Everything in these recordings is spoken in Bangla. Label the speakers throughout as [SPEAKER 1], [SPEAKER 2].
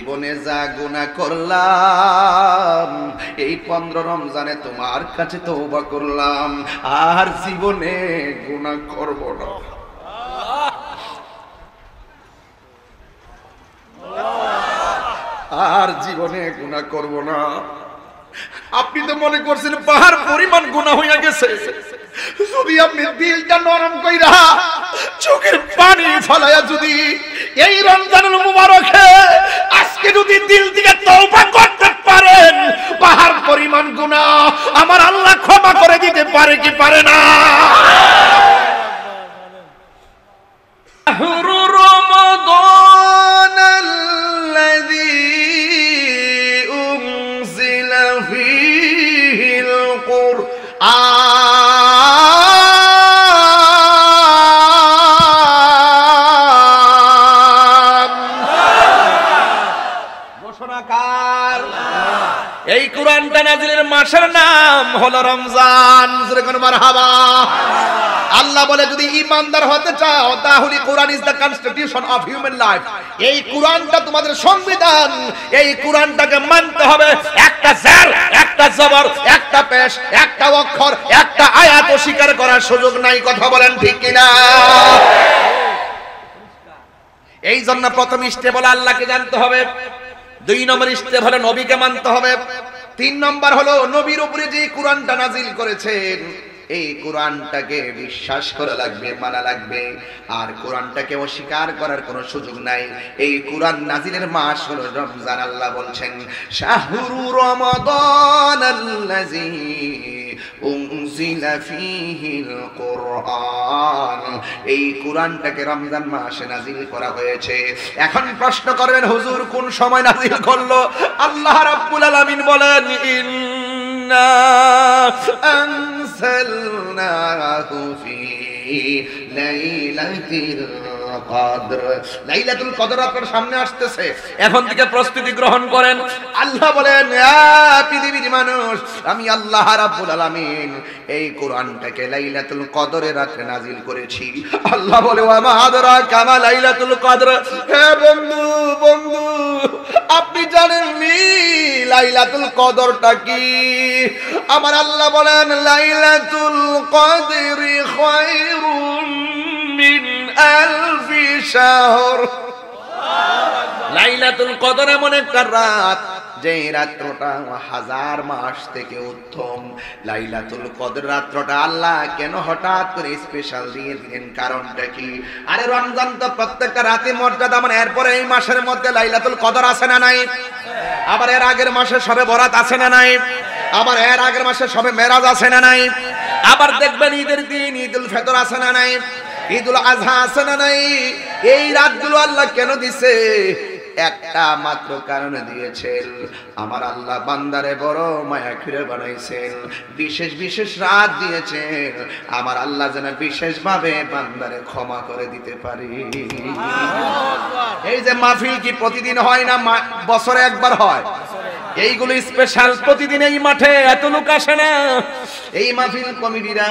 [SPEAKER 1] জীবনে যা গুনাহ করলাম এই 15 রমজানে তোমার কাছে তওবা করলাম, আর জীবনে গুনাহ করব না। আর জীবনে গুনাহ করব না। আপনি তো মনে করছেন পাহাড় পরিমাণ গুনাহ হইয়া গেছে, যদি আপনি দিলটা নরম কইরা চোখের পানি ফলায়া যদি এই রমজানুল মুবারকে আজকে যদি দিল থেকে তওবা করতে পারেন, পাহাড় পরিমাণ গুনাহ আমার আল্লাহ ক্ষমা করে দিতে পারে কি পারে না? এই কুরআনটা নাজিলের মাসের নাম হলো রমজান। যেরকম মারহাবা। আল্লাহ বলে যদি ঈমানদার হতে চাও তাহলে Quran is the constitution of human life. এই কুরআনটা তোমাদের সংবিধান, এই কুরআনটাকে মানতে হবে। একটা জার, একটা জবর, একটা পেশ, একটা অক্ষর, একটা আয়াত অস্বীকার করার সুযোগ নাই। কথা বলেন ঠিক কিনা? এই জন্য প্রথম স্টেপ হলো আল্লাহকে জানতে হবে, 2 নম্বর স্টেপ হলো নবীকে মানতে হবে, 3 নম্বর হলো নবীর উপরে যে কুরআনটা নাজিল করেছেন এই কুরআনটাকে বিশ্বাস করা লাগবে, মানা লাগবে, আর কুরআনটাকে অস্বীকার করার কোনো সুযোগ নাই। এই কুরআন নাজিলের মাস হলো রমজান। আল্লাহ বলছেন শাহরু রমাদানাল্লাযী উনজিলা ফীহিল কুরআন। এই কুরআনটাকে রমজান মাসে নাজিল করা হয়েছে। এখন প্রশ্ন করবেন হুজুর কোন সময় নাজিল করলো? আল্লাহ রাব্বুল আলামিন বলেন ইন্না আনসালনাহু ফী লাইলাতিল কদর। লাইলাতুল কদর আপনার সামনে আসতেছে, এখন থেকে প্রস্তুতি গ্রহণ করেন। আল্লাহ বলেন পৃথিবীর মানুষ, আমি আল্লাহ রাব্বুল আলামিন এই কোরআনটাকে লাইলাতুল কদরের রাতে নাজিল করেছি। আল্লাহ বলে ওয়া মা আদরাকা মা লাইলাতুল কদর। হে বন্ধু, বন্ধু আপনি জানেননি লাইলাতুল কদরটা কি? আমার আল্লাহ বলেন লাইলাতুল কদরি খায়রুম মিন আলফি শাহর। লাইলাতুল কদর এমন একটা রাত যে রাত্রটা 1000 মাস থেকে উত্তম। লাইলাতুল কদর রাত্রটা আল্লাহ কেন হঠাৎ করে স্পেশাল দিয়ে দিলেন? কারণটা কি? আরে রমজান তো প্রত্যেকটা রাতে মর্যাদা, মানে এরপরে এই মাসের মধ্যে লাইলাতুল কদর আছে না নাই? আবার এর আগের মাসে শবে বরাত আছে না নাই? আবার এর আগের মাসে শবে মেরাজ আছে না নাই? আবার দেখবেন ঈদের দিন ঈদুল ফিতর আছে না নাই? ঈদুল আজহা আছে না নাই? এই রাতগুলো আল্লাহ কেন দিছে? একটা মাত্র কারণে দিয়েছেন, আমার আল্লাহ বান্দারে বড় মায়া করে বানাইছেন। বিশেষ বিশেষ রাত দিয়েছেন আমার আল্লাহ যেন বিশেষভাবে বান্দারে ক্ষমা করে দিতে পারি। এই যে মাহফিল কি প্রতিদিন হয় না, বছরে একবার হয়? এইগুলো স্পেশাল, প্রতিদিন এই মাঠে এত লোক আসে না। এই মাহফিল কমিটিরা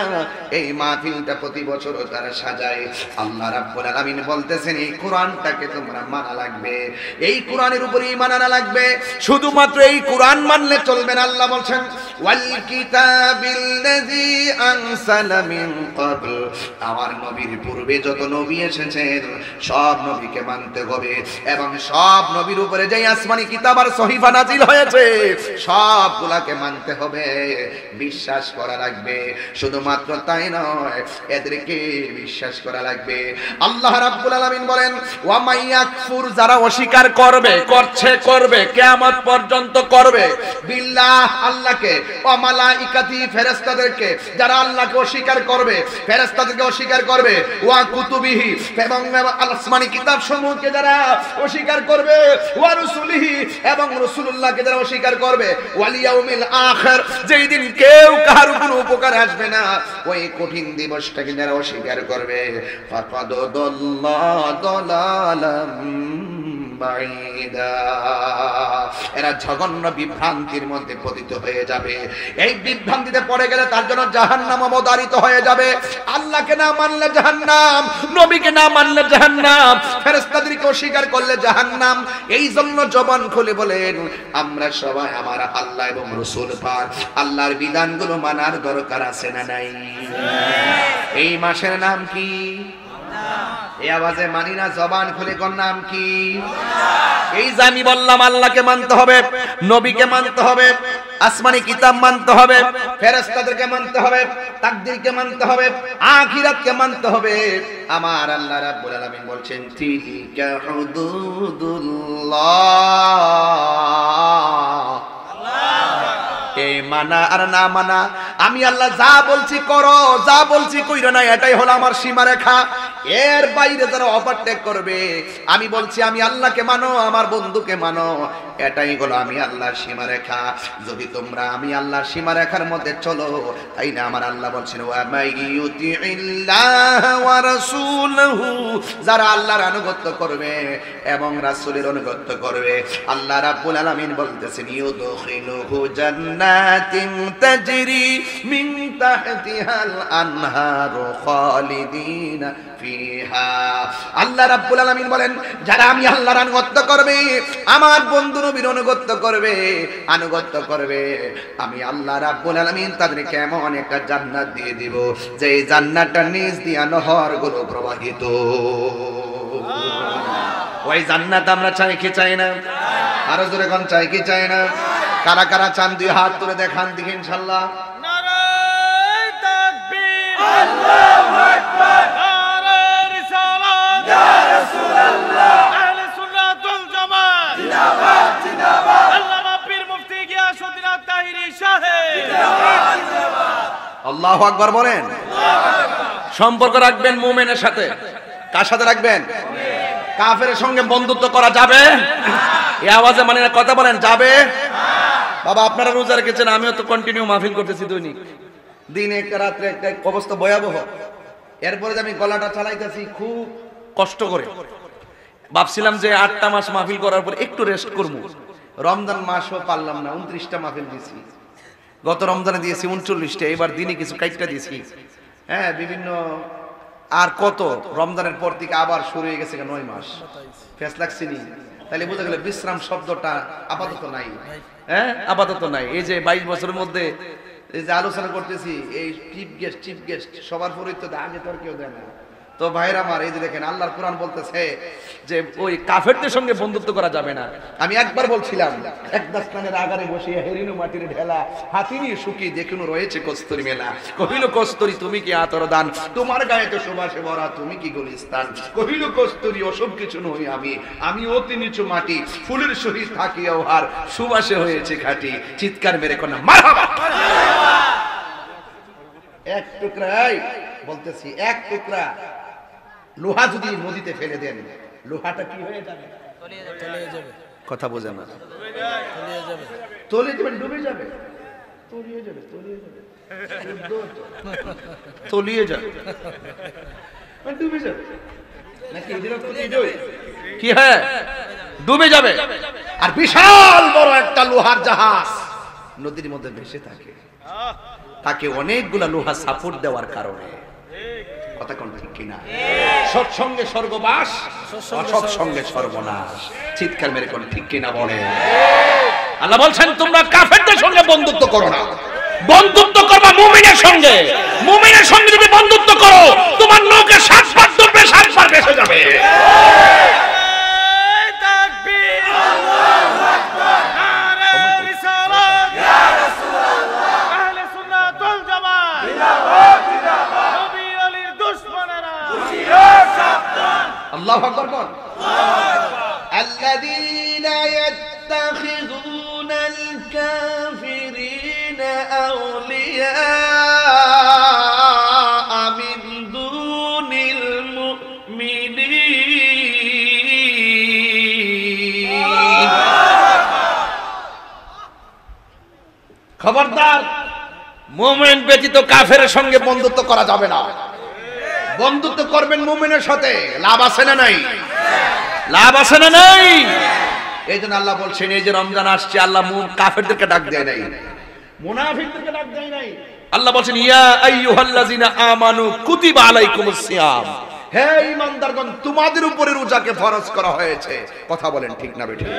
[SPEAKER 1] এই মাহফিলটা প্রতি বছর তারা সাজায়। আল্লাহ রাব্বুল আলামিন বলতেছেন এই কোরআনটাকে তোমরা মানা লাগবে, এই কোরআনের উপরে ঈমান আনা লাগবে। শুধুমাত্র এই কোরআন মানলে চলবে না। আল্লাহ বলছেন ওয়াল কিতাবিল্লাযী আনসালা মিন ক্বাবল। আমার নবীর পূর্বে যত নবী এসেছেন সব নবীকে মানতে হবে, এবং সব নবীর উপরে যে আসমানি কিতাব আর সহিফা নাজিল হয়েছে সবগুলাকে মানতে হবে, বিশ্বাস করা লাগবে। শুধুমাত্র তাই নয়, এদেরকে বিশ্বাস করা লাগবে। আল্লাহ রাব্বুল আলামিন বলেন ওয়া মাইয়াকফুর, যারা অস্বীকার করবে, করছে, করবে, কিয়ামত পর্যন্ত করবে, বিল্লাহ আল্লাহকে, ওয়া মালাইকাতি ফেরেশতাদেরকে, যারা আল্লাহকে অস্বীকার করবে, ফেরেশতাদেরকে অস্বীকার করবে, ওয়া কুতুবিহি, এবং আসমানি কিতাব সমূহকে যারা অস্বীকার করবে, ওয়া রুসুলিহি, এবং রাসূলুল্লাহকে যারা অস্বীকার করবে, ওয়াল ইয়াউমিল আখির, যেই দিন কেউ কারো কোনো উপকার আসবে না, ওই কঠিন দিবসটাকে যারা অস্বীকার করবে, ফাকাদ দাল্লা দালালাম বাঈদা। এরা জঘন্য বিভ্রান্তির মধ্যে পতিত হয়ে যাবে। এই বিভ্রান্তিতে পড়ে গেলে তার জন্য জাহান্নাম অবধারিত হয়ে যাবে। আল্লাহকে না মানলে জাহান্নাম, নবীকে না মানলে জাহান্নাম, ফেরেশতাদেরকে অস্বীকার করলে জাহান্নাম। এই জন্য জবান খুলে বলেন আমরা সবাই আমার আল্লাহ এবং রাসূল পাক আল্লাহর বিধানগুলো মানার দরকার আছে না নাই? এই মাসের নাম কি? এই আওয়াজে মানি না, জবান খুলে কোন নাম কি? এই যে আমি বললাম আল্লাহকে মানতে হবে, নবীকে মানতে হবে, আসমানি কিতাব মানতে হবে, ফেরেশতাদেরকে মানতে হবে, তাকদীরকে মানতে হবে, আখিরাতকে মানতে হবে। আমার আল্লাহ রাব্বুল আলামিন বলছেন তিলকা হুদুদুল্লাহ। এই মানা আর না মানা, আমি আল্লাহ যা বলছি করো, যা বলছি কইরো না, এটাই হলো আমার সীমারেখা। এর বাইরে যারা ওভারটেক করবে, আমি বলছি আমি আল্লাহকে মানো, আমার বন্ধুকে মানো, এটাই হলো আমি আল্লাহর সীমারেখা। যদি তোমরা আমি আল্লাহর সীমারেখার মধ্যে চলো, তাই না আমার আল্লাহ বলছেন ওয়া মাইয়ুতিইল্লাহ ওয়া রাসূলহু, যারা আল্লাহর আনুগত্য করবে এবং রাসূলের আনুগত্য করবে, আল্লাহ রাব্বুল আলামিন বলতেছেন ইউদখিলুহু জান্নাতিন তাজরি মিন তাহতিহাল আনহারু খালিদিনা ফিহা। আল্লাহ রাব্বুল আলামিন বলেন যারা আমি আল্লাহর আনুগত্য করবে, আমার বন্ধু নবীর আনুগত্য করবে, আমি আল্লাহ রাব্বুল আলামিন তাদেরকে এমন একটা জান্নাত দিয়ে দিব যে জান্নাতটার নিচ দিয়ে নহরগুলো প্রবাহিত। ওই জান্নাত আমরা চাই কি চাই না? আরো জোরে কোন চাই কি চাই না? কারা কারা চান দুই হাত তুলে দেখান দেখি ইনশাআল্লাহ।
[SPEAKER 2] নারায়ে তাকবীর, আল্লাহু আকবার, নারায়ে রিসালাত, ইয়া রাসূলুল্লাহ, আহলে সুন্নাত ওয়াল জামাত, জিন্দাবাদ জিন্দাবাদ, আল্লামা পীর মুফতি গিয়াসউদ্দিন আত-তাহিরি সাহেব, জিন্দাবাদ জিন্দাবাদ।
[SPEAKER 1] আল্লাহু আকবার বলেন। সম্পর্ক রাখবেন মুমিনের সাথে। কার সাথে রাখবেন? কাফেরের সঙ্গে বন্ধুত্ব করা যাবে? এই আওয়াজে মানে কথা বলেন যাবে? বাবা আপনারা রোজা রেখেছেন, আমিও তো কন্টিনিউ মাহফিল করতেছি দৈনিক, দিন একটা রাত্রে একটা অবস্থা ভয়াবহ। এরপরে আমি গলাটা চালাইতেছি খুব কষ্ট করে। ভাবছিলাম যে 8টা মাস মাহফিল করার পর একটু রেস্ট করবো। রমজান মাসও পারলাম না, 29টা মাহফিল দিয়েছি। গত রমজানে দিয়েছি 39টা, এবার দিনে কিছু কাইটটা দিয়েছি। হ্যাঁ বিভিন্ন আর কত, রমজানের পর থেকে আবার শুরু হয়ে গেছে 9 মাস। ফেস লাগছিনি, তাহলে বোঝা গেল বিশ্রাম শব্দটা আপাতত নাই। হ্যাঁ আপাতত নাই। এই যে 22 বছরের মধ্যে এই যে আলোচনা করতেছি, এই চিফ গেস্ট সবার পরিচিত, আগে তো আর কেউ দেয় না। তো ভাইরা আমার, এই যে দেখেন আল্লাহর কোরআন বলতেছে যে ওই কাফেরদের সঙ্গে বন্ধুত্ব করা যাবে না। আমি একবার বলছিলাম এক দাস্তানের আগারে বসিয়া হেরিনু মাটির ঢেলা, হাতিনি সুখী দেখুন রয়েছে কস্তুরি মেলা। কহিল কস্তুরি তুমি কি আতর দান, তোমার গায়ে তো সুবাসে ভরা তুমি কি গুলিস্তান। কহিল কস্তুরি ওসব কিছু নই আমি অতি নিচু মাটি, ফুলের সহিত থাকিয়া ওহার সুবাসে হয়েছে খাঁটি। চিৎকার মেরে কোনা মারহাবা। এক টুকরাই বলতেছি, এক টুকরা লোহা যদি নদীতে ফেলে দেন, লোহাটা কি হয়ে যাবে? তলিয়ে যাবে। কথা বোঝে না? তলিয়ে যাবে, ডুবে যাবে, তলিয়ে যাবে, তলিয়ে যাবে, ডুবে যাবে নাকি? কি হয়? ডুবে যাবে। আর বিশাল বড় একটা লোহার জাহাজ নদীর মধ্যে ভেসে থাকে, তাকে অনেকগুলা লোহা সাপোর্ট দেওয়ার কারণে। কথা কোন ঠিক কিনা? সৎসঙ্গে স্বর্গবাস, অসৎসঙ্গে সর্বনাশ। চিৎকার মেরে কোন ঠিক কিনা বলে। আল্লাহ বলছেন তোমরা কাফেরদের সঙ্গে বন্ধুত্ব করো না, বন্ধুত্ব করবা মুমিনের সঙ্গে। মুমিনের সঙ্গে যদি বন্ধুত্ব করো, তোমার নৌকে 7 বার ডুববে, 7 বার ভেসে যাবে। আল্লাহু আকবার বল। আল্লাযীনা ইয়াত্তাখিযুনাল কাফিরিনা আউলিয়া মিন দুনিল মুমিনিন। খবরদার, মুমিন ব্যতীত কাফেরের সঙ্গে বন্ধুত্ব করা যাবে না। বন্ধুত্ব করবেন মুমিনের সাথে, লাভ আছে না নাই? লাভ আছে না নাই? এই জন্য আল্লাহ বলছেন এই যে রমজান আসছে, আল্লাহ কাফেরদেরকে ডাক দেয় নাই, মুনাফিকদেরকে ডাক দেয় নাই। আল্লাহ বলছেন ইয়া আইয়ুহাল্লাযিনা আমানু কুতিবা আলাইকুমুস সিয়াম, হে ঈমানদারগণ তোমাদের উপরে রোজাকে ফরজ করা হয়েছে। কথা বলেন ঠিক না বেঠিক?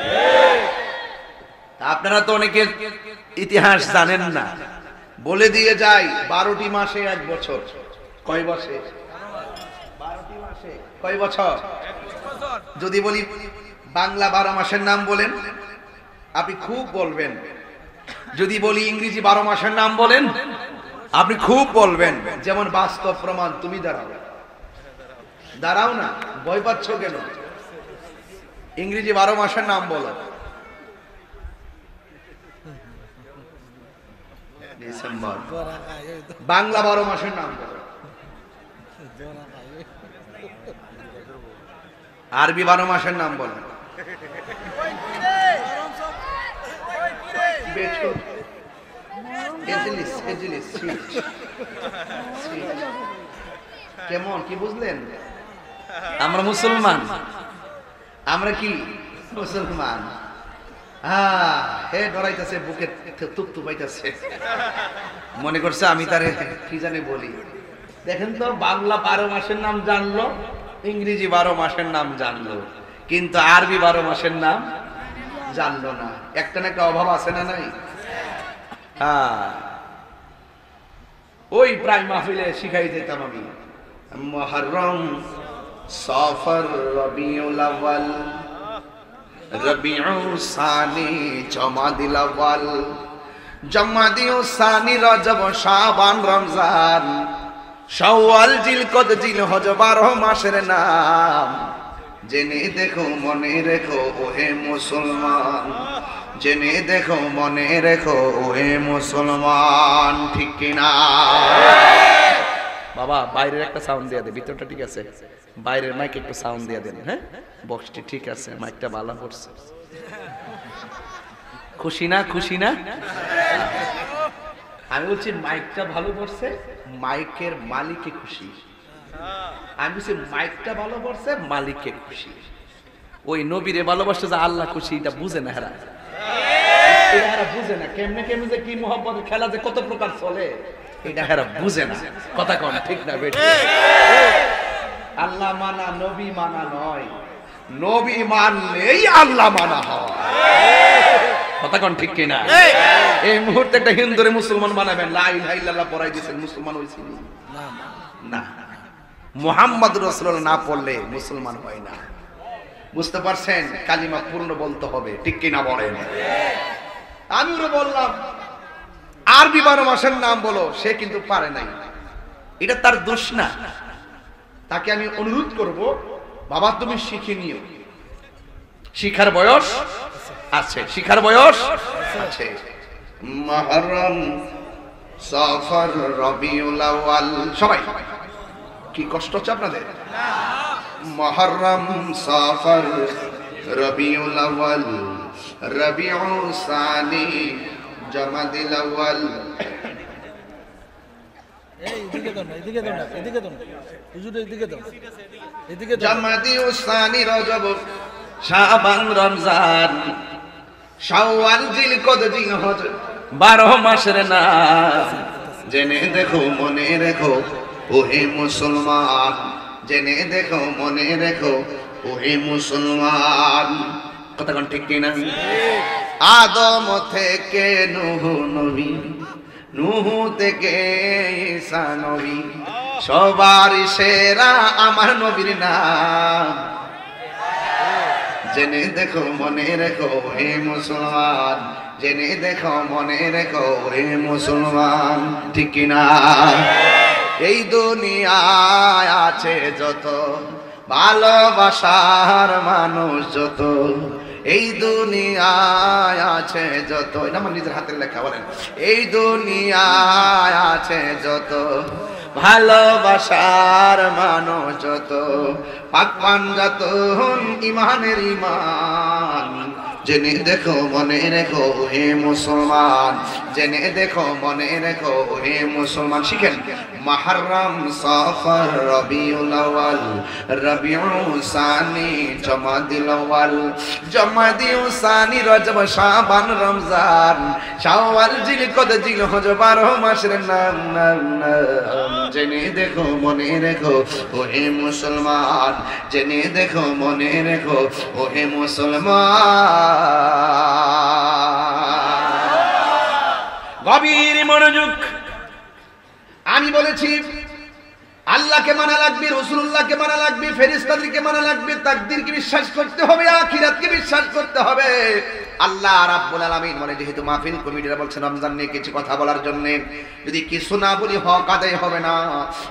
[SPEAKER 1] আপনারা তো অনেকে ইতিহাস জানেন না, বলে দিয়ে যাই 12টি মাসে 1 বছর। কয় মাসে? 12টি মাসে কয় বছর? যদি বলি বাংলা 12 মাসের নাম বলেন, আপনি খুব বলবেন। যদি বলি ইংরেজি 12 মাসের নাম বলেন, আপনি খুব বলবেন। যেমন বাস্তব প্রমাণ, তুমি দাঁড়াও, দাঁড়াও না, ভয় পাচ্ছ কেন? ইংরেজি 12 মাসের নাম বলো। ডিসেম্বর। বাংলা 12 মাসের নাম বলো। আরবি 12 মাসের নাম বলো। কেমন কি বুঝলেন? আমরা মুসলমান, আমরা কি মুসলমান? হে ডরাইতেছে, বুকে তুপ্তু পাইতেছে, মনে করছে আমি তারে কি জানে বলি। দেখেন তো, বাংলা 12 মাসের নাম জানলো, ইংরেজি 12 মাসের নাম জানলো, কিন্তু আরবি 12 মাসের নাম জানলো না। একটা না একটা অভাব আছে না নাই? ওই প্রায় মাহফিলে শিখাই যেতাম আমি, মুহররম, সফর, রবিউল আউয়াল, রবিউল সানি, জমাদিল আউয়াল, জমাদিল সানি, রজব, শাবান, রমজান, শাওয়াল, জিলকদ, জিলহজ 12 মাসের নাম। জেনে দেখো মনে রেখো ওহে মুসলমান, জেনে দেখো মনে রেখো ওহে মুসলমান। ঠিক কিনা? বাবা বাইরের একটা সাউন্ড দিয়ে দে, ভিতরটা ঠিক আছে? বাইরের মাইক একটু সাউন্ড দিয়ে দেন। হ্যাঁ, বক্সটি ঠিক আছে, মাইকটা ভালো করছে। খুশি না? খুশি না? আমি বলছি মাইকটা ভালো করছে, মাইকের মালিকে খুশি। আমি বলছি মাইকটা ভালো করছে, মালিকে খুশি। ওই নবীরে ভালোবাসতে যে আল্লাহ খুশি, এটা বুঝে না হেরা, এরা বুঝে না। কেমনে কেমনে যে কি মোহাম্মতের খেলা যে কত প্রকার চলে, এটা হেরা বুঝে না। কথা কম ঠিক না বেটি? আল্লাহ মানা নবী মানা নয়, নবী মানলেই আল্লাহ মানা হয়। কথা কোন ঠিক কিনা? এই মুহূর্তে একটা হিন্দুরে মুসলমান বানাবেন, লা ইলাহা ইল্লাল্লাহ পড়াই দিয়েছেন, মুসলমান হইছি না। মুহাম্মদ রাসূলুল্লাহ না পড়লে মুসলমান হয় না। বুঝতে পারছেন? কালিমা পূর্ণ বলতে হবে, ঠিক কিনা বলেন? আমি ওরে বললাম আরবি 12 মাসের নাম বলো, সে কিন্তু পারে নাই। এটা তার দোষ না। তাকে আমি অনুরোধ করব, বাবা তুমি শিখে নিও, শিখার বয়স আছে, শিখার বয়স আছে। মুহররম, সফর, রবিউল আউয়াল, সবাই কি কষ্ট হচ্ছে আপনাদের? মুহররম, সফর, রবিউল আউয়াল, রবিউল সানি, জমাদিল আউয়াল।
[SPEAKER 3] এই এদিকে দাও না, এদিকে দাও না, এদিকে দাও না, হুজুর এদিকে দাও, এদিকে দাও।
[SPEAKER 1] জমাদিল সানি, রজব, শাবান, রমজান, শাওয়াল, জিলকদ, জিলহজ 12 মাসের নাম। জেনে দেখো মনে রেখো ওহে মুসলমান, জেনে দেখো মনে রেখো ওহে মুসলমান। কথা কোন ঠিক কিনা? আদম থেকে নূহ নবী, নূহ থেকে ঈসা নবী, সবার সেরা আমার নবীর নাম। জেনে দেখো মনে রেখো হে মুসলমান, জেনে দেখো মনে রেখো হে মুসলমান। ঠিক কিনা? এই দুনিয়ায় আছে যত ভালোবাসার মানুষ, যত এই দুনিয়ায় আছে যত, এটা আমার নিজের হাতের লেখা, বলেন এই দুনিয়ায় আছে যত ভালোবাসার মানুষ, যত পাক পাঞ্জাতন ইমানের ইমান, জেনে দেখো মনে রেখো হে মুসলমান, জেনে দেখো মনে রেখো হে মুসলমান। শিখেন মুহররম, সফর, রবিউল আউয়াল, রবিউল সানি, জমাদিল আউয়াল, জমাদিল সানি, রজব, শাবান, রমজান, শাওয়াল, জিলকদ, জিলহজ, 12 মাসের নাম। জেনে দেখো মনে রেখো ও হে মুসলমান, জেনে দেখো মনে রেখো ও হে মুসলমান। গভীর মনোযোগ। আমি বলেছি আল্লাহকে মানা লাগবে, রাসূলুল্লাহকে মানা লাগবে, ফেরেশতাদেরকে মানা লাগবে, তাকদীরকে বিশ্বাস করতে হবে, আখিরাতকে বিশ্বাস করতে হবে। আল্লাহ রাব্বুল আলামিন মানে যেহেতু মাহফিল কমিটিরা বলছেন রমজান নিয়ে কিছু কথা বলার জন্য, যদি কিছু না বলি হক আদায় হবে না।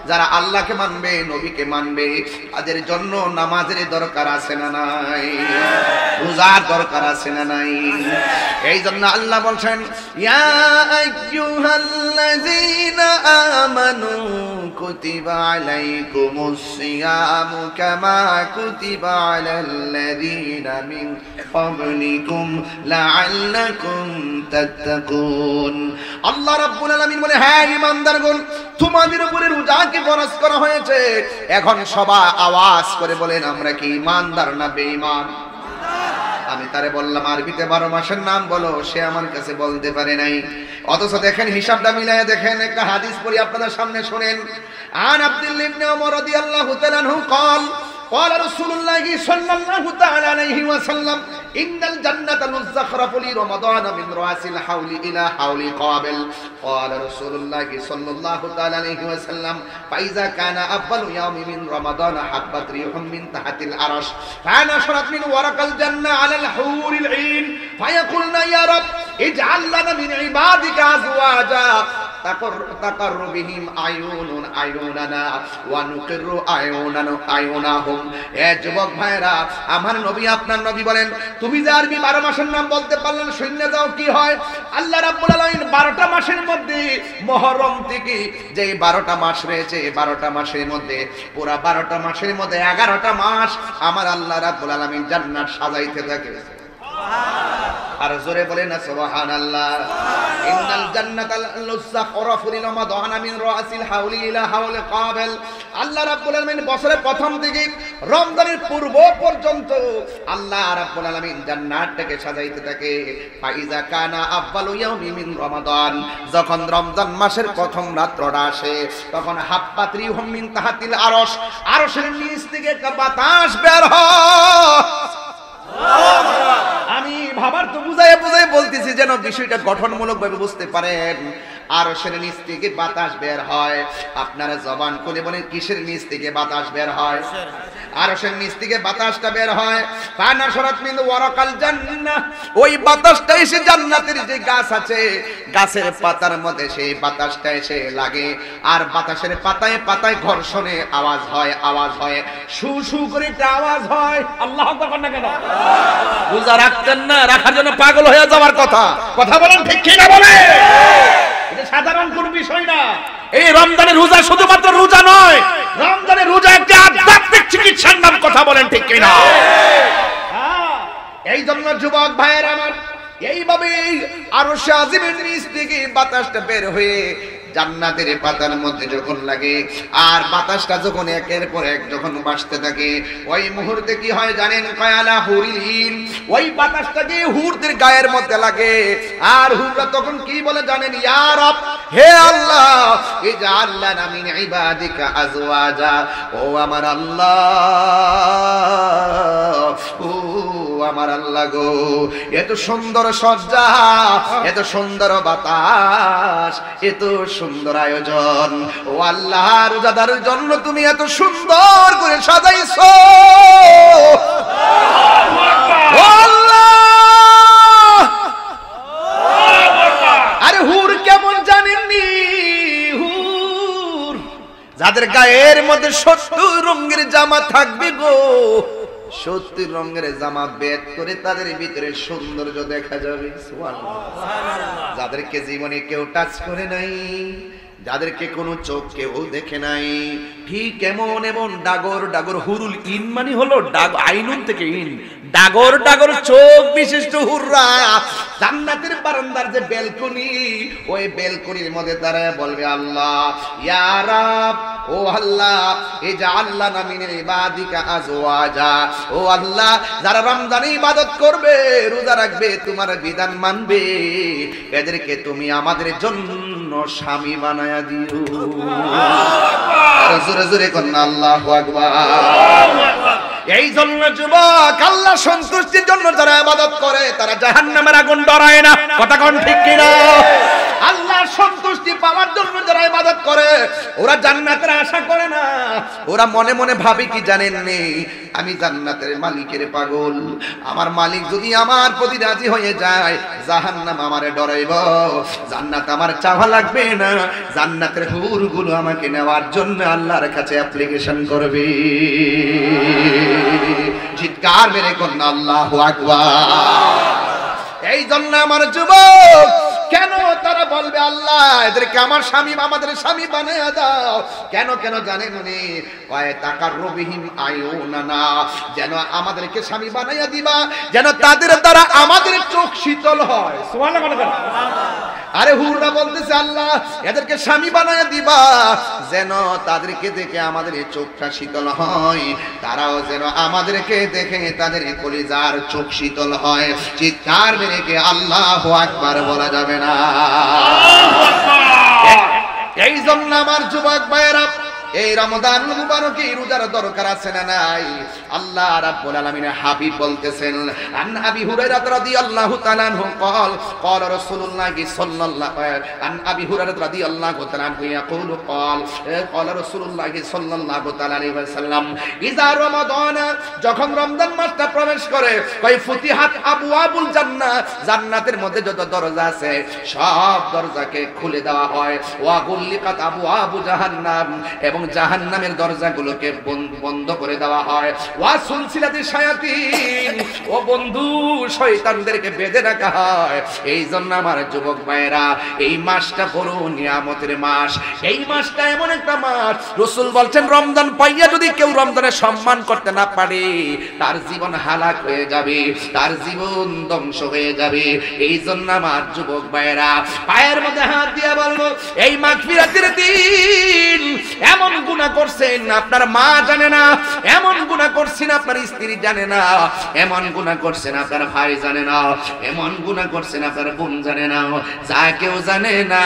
[SPEAKER 1] যারা আল্লাহকে মানবে, নবীকে মানবে, তাদের জন্য নামাজের দরকার আছে না নাই? রোজার দরকার আছে না নাই? এই জন্য আল্লাহ বলছেন ইয়া আইয়ুহাল্লাযীনা আমানু কুতিবা আলাইকুমুস সিয়ামু কামা কুতিবা আলাল্লাযীনা মিন ক্বাবলিকুম লাআল্লাকুম তাত্তাকুন। আল্লাহ রাব্বুল আলামিন বলে হ্যাঁ ঈমানদারগণ, তোমাদের উপরে রোজাকে ফরজ করা হয়েছে। এখন সবাই আওয়াজ করে বলেন আমরা কি ঈমানদার না বেঈমান? আমি তারে বললাম আরবিতে 12 মাসের নাম বলো, সে আমার কাছে বলতে পারে নাই। অথচ দেখেন হিসাবটা মিলায়ে দেখেন, একটা হাদিস পড়ি আপনাদের সামনে শুনেন। আন আব্দুল্লাহ ইবনে ওমর রাদিয়াল্লাহু তাআলা আনহু قال قال رسول الله صلى الله تعالى عليه وسلم إن الجنة تزخرف لرمضان من رأس الحول إلى حول قابل. قال رسول الله صلى الله تعالى عليه وسلم فإذا كان أول يوم من رمضان حبت ريح من تحت العرش فنشرت من ورق الجنة على الحور العين فيقولن يا رب اجعل لنا من عبادك أزواجا تقر بهم أعيننا ونقر أعينهم. এ যুবক ভাইরা, আমার নবী আপনার নবী বলেন তুমি যে আরবি 12 মাসের নাম বলতে পারলেন, শুনে যাও কি হয়। আল্লাহ রাব্বুল আলামিন 12টা মাসের মধ্যে মুহররম থেকে যে 12টা মাস রয়েছে, 12টা মাসের মধ্যে পুরা 12টা মাসের মধ্যে 11টা মাস আমার আল্লাহ রাব্বুল আলামিন জান্নাত সাজাইতে থাকে। আর জোরে বলেন না সুবহানাল্লাহ। ইন্নাল জান্নাতাল লুসাফরাফু লিরমাদান মিন রাসিল হাউলি ইলা হাউলি কাবিল। আল্লাহ রাব্বুল আলামিন বছরের প্রথম থেকে রমজানের পূর্ব পর্যন্ত আল্লাহ রাব্বুল আলামিন জান্নাতটাকে সাজাইতে থাকে। ফাইজা কানা আব্বালু ইয়াউমি মিন রমাদান, যখন রমজান মাসের প্রথম রাতটা আসে তখন হাব্বাতরি হুম মিন তাহাতিল আরশ, আরশের নিচ থেকে একটা বাতাস বের হয়। আমি ভাবার তো বুঝাই বলতেছি যেন বিষয়টা গঠনমূলক ভাবে বুঝতে পারেন। আরশের নিচ থেকে বাতাস বের হয়। আপনারা জবান খুলে বলেন কিসের নিচ থেকে বাতাস বের হয়? আরশের নিচ থেকে বাতাসটা বের হয়। ফানাশরাত মিন ওয়ারাকাল জান্নাহ, ওই বাতাসটা এসে জান্নাতের যে গাছ আছে, গাছের পাতার মধ্যে সেই বাতাসটা এসে লাগে। আর বাতাসের পাতায় পাতায় ঘর্ষণে আওয়াজ হয়, শু শু করে একটা আওয়াজ হয়। আল্লাহু আকবার না কেন? রোজা রাখতেন না, রাখার জন্য পাগল হয়ে যাওয়ার কথা বলেন ঠিক কি না বলে? এটা সাধারণ কোন বিষয় না। এই রমজানের রোজা শুধুমাত্র রোজা নয়, রমজানের রোজা একটা আধ্যাত্মিক চিকিৎসার নাম। কথা বলেন ঠিক কি না? এই জন্য যুবক ভাইয়ের আমার, এইভাবে আরশে আজিমের নিচ থেকে বাতাসটা বের হয়ে জান্নাতের পাতার মধ্যে যখন লাগে, আর বাতাসটা যখন একের পর এক যখন বাসতে থাকে, ওই মুহূর্তে কি হয় জানেন? কায়ালা হুরিলিন, ওই বাতাসটা গিয়ে হুরদের গায়ের মধ্যে লাগে। আর হুররা তখন কি বলে জানেন? ইয়া রব, হে আল্লাহ, ইজআল লানা মিন ইবাদিকা আজওয়াজা, ও আমার আল্লাহ, ও আমার আল্লাহ গো, এত সুন্দর সজ্জা, এত সুন্দর বাতাস, এত সুন্দর আয়োজন, ও আল্লাহ রোজাদারের জন্য তুমি এত সুন্দর করে সাজাইছো। ও আল্লাহ, আরে হুর কেমন জানেননি? হুর যাদের গায়ের মধ্যে 70 রঙের জামা থাকবে গো, 70 রঙের জামা বেদ করে তাদের ভিতরে সৌন্দর্য দেখা যাবে। সুবহানাল্লাহ। যাদেরকে জীবনে কেউ টাচ করে নাই, যাদেরকে কোনো চোখ কেউ দেখে নাই, ঠিক এমন এমন ডাগর ডাগর হুরুল ইন মানে হলো আইনুন থেকে ইন, ডাগর ডাগর চোখ বিশিষ্ট হুররা জান্নাতের বারান্দার যে বেলকনি, ওই বেলকনির মধ্যে দাঁড়ায় বলবে আল্লাহ ইয়া রাব, ও আল্লাহ ইজআল লানা মিন ইবাদিকা আজওয়াজা, ও আল্লাহ যারা রমজানে ইবাদত করবে, রোজা রাখবে, তোমার বিধান মানবে, এদেরকে তুমি আমাদের জন্য স্বামী বানায়া দিও। আর জোরে জোরে কন্না আল্লাহু আকবার। এই জন্য যুবক, আল্লাহ সন্তুষ্টির জন্য যারা ইবাদত করে তারা জাহান্নামের আগুন ডরায় না, কথা কোন ঠিক কিনা? আল্লাহ সন্তুষ্টি পাওয়ার জন্য যারা ইবাদত করে ওরা জান্নাতের আশা করে না, ওরা মনে মনে ভাবে কি জানেন নি, আমি জান্নাতের মালিকের পাগল, আমার মালিক যদি আমার প্রতি রাজি হয়ে যায় জাহান্নাম আমারে ডরাইব, জান্নাত আমার চাওয়া লাগবে না, জান্নাতের হুরগুলো আমাকে নেওয়ার জন্য আল্লাহর কাছে অ্যাপ্লিকেশন করবে। চিৎকার মেরে কন্যা আল্লাহু আকবার। এই জন্য আমার যুবক, কেন তারা বলবে আল্লাহ এদেরকে আমার স্বামী, আমাদের স্বামী বানিয়ে দাও, কেন কেন জানেন উনি? কয় তাকাররুবিহিম আয়ুনানা, যেন আমাদেরকে স্বামী বানাইয়া দিবা, যেন তাদের দ্বারা আমাদের চোখ শীতল হয়। সুবহানাল্লাহ। আরে হুররা বলতেছে আল্লাহ এদেরকে স্বামী বানাইয়া দিবা, যেন তাদেরকে দেখে আমাদের চোখটা শীতল হয়, তারাও যেন আমাদেরকে দেখে তাদের কলিজার চোখ শীতল হয়। চিৎকার মেরে কে আল্লাহু আকবার বলা যাবে না? এই জন্য আমার যুবক ভাইয়েরা, এই রমজান মুবারকে রোজার দরকার আছে না নাই? আল্লাহ রাব্বুল আলামিনের হাবিব বলতেছেন, আন আবি হুরায়রা রাদিয়াল্লাহু তাআলা আনহু قال قال رسول الله صلى الله عن ابي هريره رضي الله تعالى عنه يقول قال رسول الله صلى الله عليه وسلم اذا رمضان, যখন রমজান মাসটা প্রবেশ করে, কয় ফুতিহাত আবওয়াবুল জান্নাহ, জান্নাতের মধ্যে যত দরজা আছে সব দরজাকে খুলে দেওয়া হয়, ওয়া গুল্লিকাত আবওয়াবু জাহান্নাম, এবং জাহান্নামের দরজাগুলোকে বন্ধ করে দেওয়া হয়, ওয়া সুলসিলাতিশ শায়াতিন, ও বন্ধু শয়তানদেরকে বেঁধে রাখা হয়। এই জন্য আমার যুবক ভাইয়েরা, এই মাসটা বড় নিয়ামতের মাস, এই মাসটা এমন একটা মাস, রাসূল বলছেন রমজান পাইয়া যদি কেউ রমজানের সম্মান করতে না পারে তার জীবন হালাক হয়ে যাবে, তার জীবন ধ্বংস হয়ে যাবে। এই জন্য আমার যুবক ভাইয়েরা, পায়ের মধ্যে হাত দিয়ে বলবো, এই মাগফিরাতের দিন এমন গুনাহ করছেন আপনার মা জানে না, এমন গুনাহ করছেন আপনার স্ত্রী জানে না, এমন গুনাহ করছেন আপনার ভাই জানে না, এমন গুনাহ করছেন আপনার বোন জানে না, যা কেউ জানে না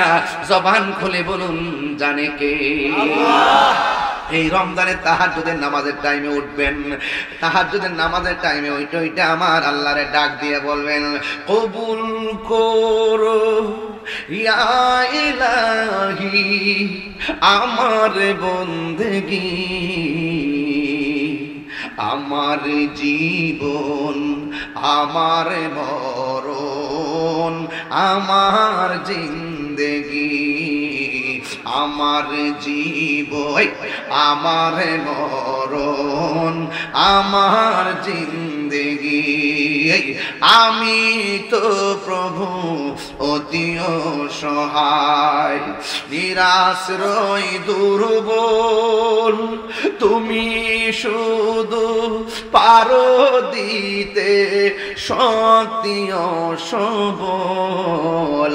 [SPEAKER 1] জবান খুলে বলুন জানে কে? আল্লাহ। এই রমজানে তাহাজ্জুদের নামাজের টাইমে উঠবেন, তাহাজ্জুদের নামাজের টাইমে ওইটা আমার আল্লাহরে ডাক দিয়ে বলবেন, কবুল করো ইয়া ইলাহি আমার বন্দেগী, আমার জীবন, আমার মরণ, আমার জিন্দেগি, আমার জীবন, আমার মরণ, আমার জিন্দেগি, আমি তো প্রভু অতি অসহায়, নিরাশ্রয় দুর্বল, তুমি শুধু পারো দিতে শক্তি সবল,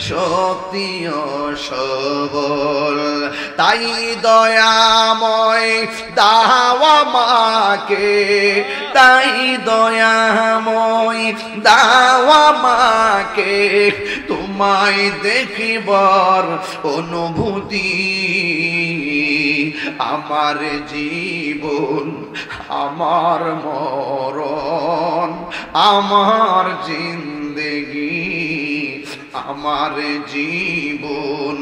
[SPEAKER 1] শক্তি সবল, তাই দয়াময় দাও আমাকে, তাই দয়াময় দাও আমাকে, তোমায় দেখিবার অনুভূতি, আমার জীবন, আমার মরণ, আমার জিন্দেগি, আমার জীবন,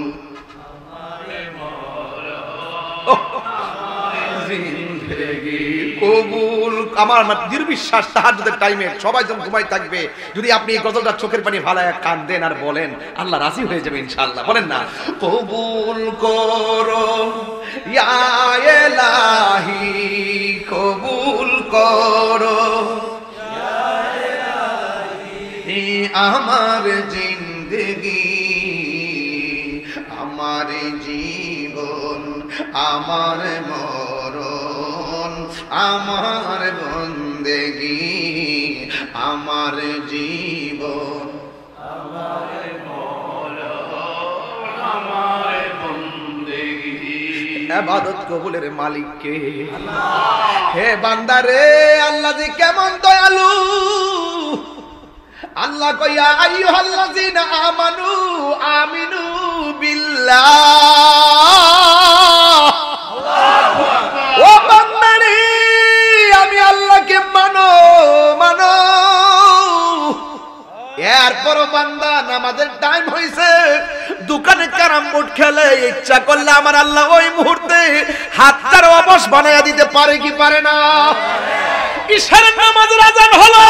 [SPEAKER 1] কবুল। আমার নির্বিশ্বাস তাহাজ্জুদের টাইমে সবাই যখন ঘুমাই থাকবে, যদি আপনি এই গজলটা চোখের পানি ফালায়া কাঁদেন আর বলেন, আল্লাহ রাজি হয়ে যাবে ইনশাআল্লাহ। বলেন না, কবুল করো ইয়া ইলাহি, কবুল করো ইয়া ইলাহি আমার জিন্দেগি, আমার জীবন আমার মরণ আমার বন্দেগী আমার জীবন ইবাদত কবুলের মালিক কে? হে বান্দা রে, আল্লাহ যে কেমন দয়ালু। আল্লাহ কইয়া আইয়ুহাল্লাযিনা আমানু আমিনু বিল্লাহ। ও বান্দারে, আমি আল্লাহকে মানো মানো। এরপর বান্দা নামাজের টাইম হইছে, দোকানে ক্যারাম বোর্ড খেলে, ইচ্ছা করলে আমার আল্লাহ ওই মুহূর্তে হাতটার অবশ বানায়া দিতে পারে কি পারে না? ইশারের নামাজের আজান হলো,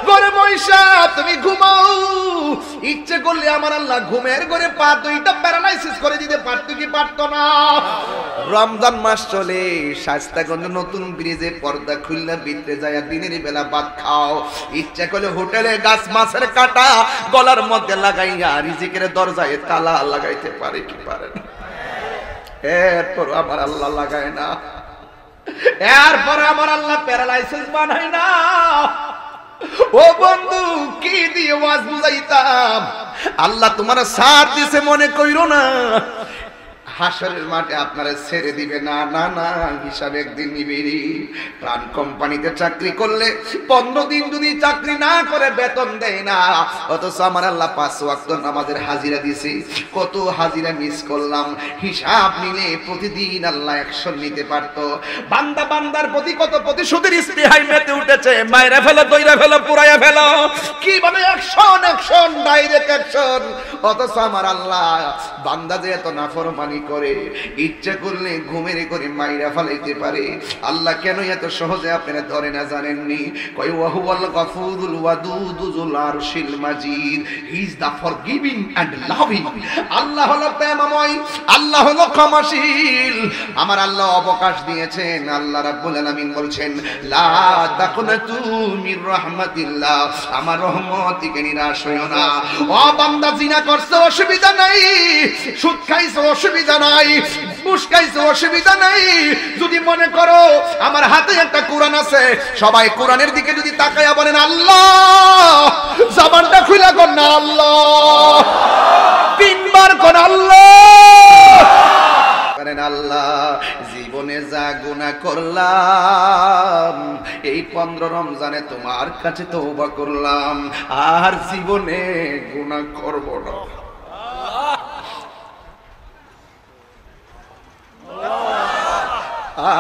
[SPEAKER 1] ঘরে বইসা তুমি ঘুমাও, ইচ্ছে করলে আমার আল্লাহ ঘুমের ঘরে পা দুইটা প্যারালাইসিস করে দিতে পারতো কি পারতো না? রমজান মাস চলে, শাস্তাগঞ্জ নতুন ব্রিজে পর্দা খুলনা ভিতরে যায়, দিনের বেলা ভাত খাও, ইচ্ছা করলে হোটেলে গাছ মাছের কাটা গলার মধ্যে লাগাইয়া রিজিকের দরজায় তালা লাগাইতে পারে কি পারে না? এরপর আমার আল্লাহ লাগায় না, এরপর আমার আল্লাহ প্যারালাইসিস বানায় না। ও বন্ধু, কি দিয়ে ওয়াজ বুঝাইতাম? আল্লাহ তোমার সাথ দিছে মনে কইরো না, হাসরের মাঠে আপনারা ছেড়ে দিবে না। না না, হিসাব একদিন নিবেরি। প্রাণ কোম্পানিতে চাকরি করলে 15 দিন যদি চাকরি না করে বেতন দেয় না, অথচ আমার আল্লাহ 5 ওয়াক্ত নামাজের হাজিরা দিছে, কত হাজিরা মিস করলাম। হিসাব নিলে প্রতিদিন আল্লাহ অ্যাকশন নিতে পারত। বান্দা বান্দার প্রতি কত প্রতিশোধের স্পৃহায় মেতে উঠেছে, মাইরা ফেলো, দইরা ফেলো, পুরাইয়া ফেলো, কিভাবে অ্যাকশন অ্যাকশন ডাইরেক্ট অ্যাকশন। অথচ আমার আল্লাহ বান্দা যে এত নাফরমানি করে, ইচ্ছা করলে ঘুমের করে মাইরা ফেলাইতে পারে। আল্লাহ কেন এত সহজে আপনারা ধরে না জানেননি? কয় ওয়াহুয়াল গফুরুল ওয়াদুদুল আরশিল মাজিদ, he is the forgiving and loving. আল্লাহ হলো প্রেমময়, আল্লাহ হলো ক্ষমাশীল। আমার আল্লাহ অবকাশ দিয়েছেন। আল্লাহ রাব্বুল আলামিন বলছেন, লা তাকুনাতু মির রাহমাতিল্লাহ, আমার রহমত থেকে নিরাশ হইও না। ও বান্দা, জিনা করছো অসুবিধা নাই, সুদ খাইছো অসুবিধা নাই, ঘুষ খাইছো অসুবিধা নাই। যদি মনে করো আমার হাতে একটা কোরআন আছে, সবাই কোরআনের দিকে যদি তাকায়া বলেন আল্লাহ, জবানটা খুলে কোন না আল্লাহ, 3 বার কোন আল্লাহ করেন। আল্লাহ, জীবনে যা গুনাহ করলাম এই 15 রমজানে তোমার কাছে তওবা করলাম, আর জীবনে গুনাহ করব না।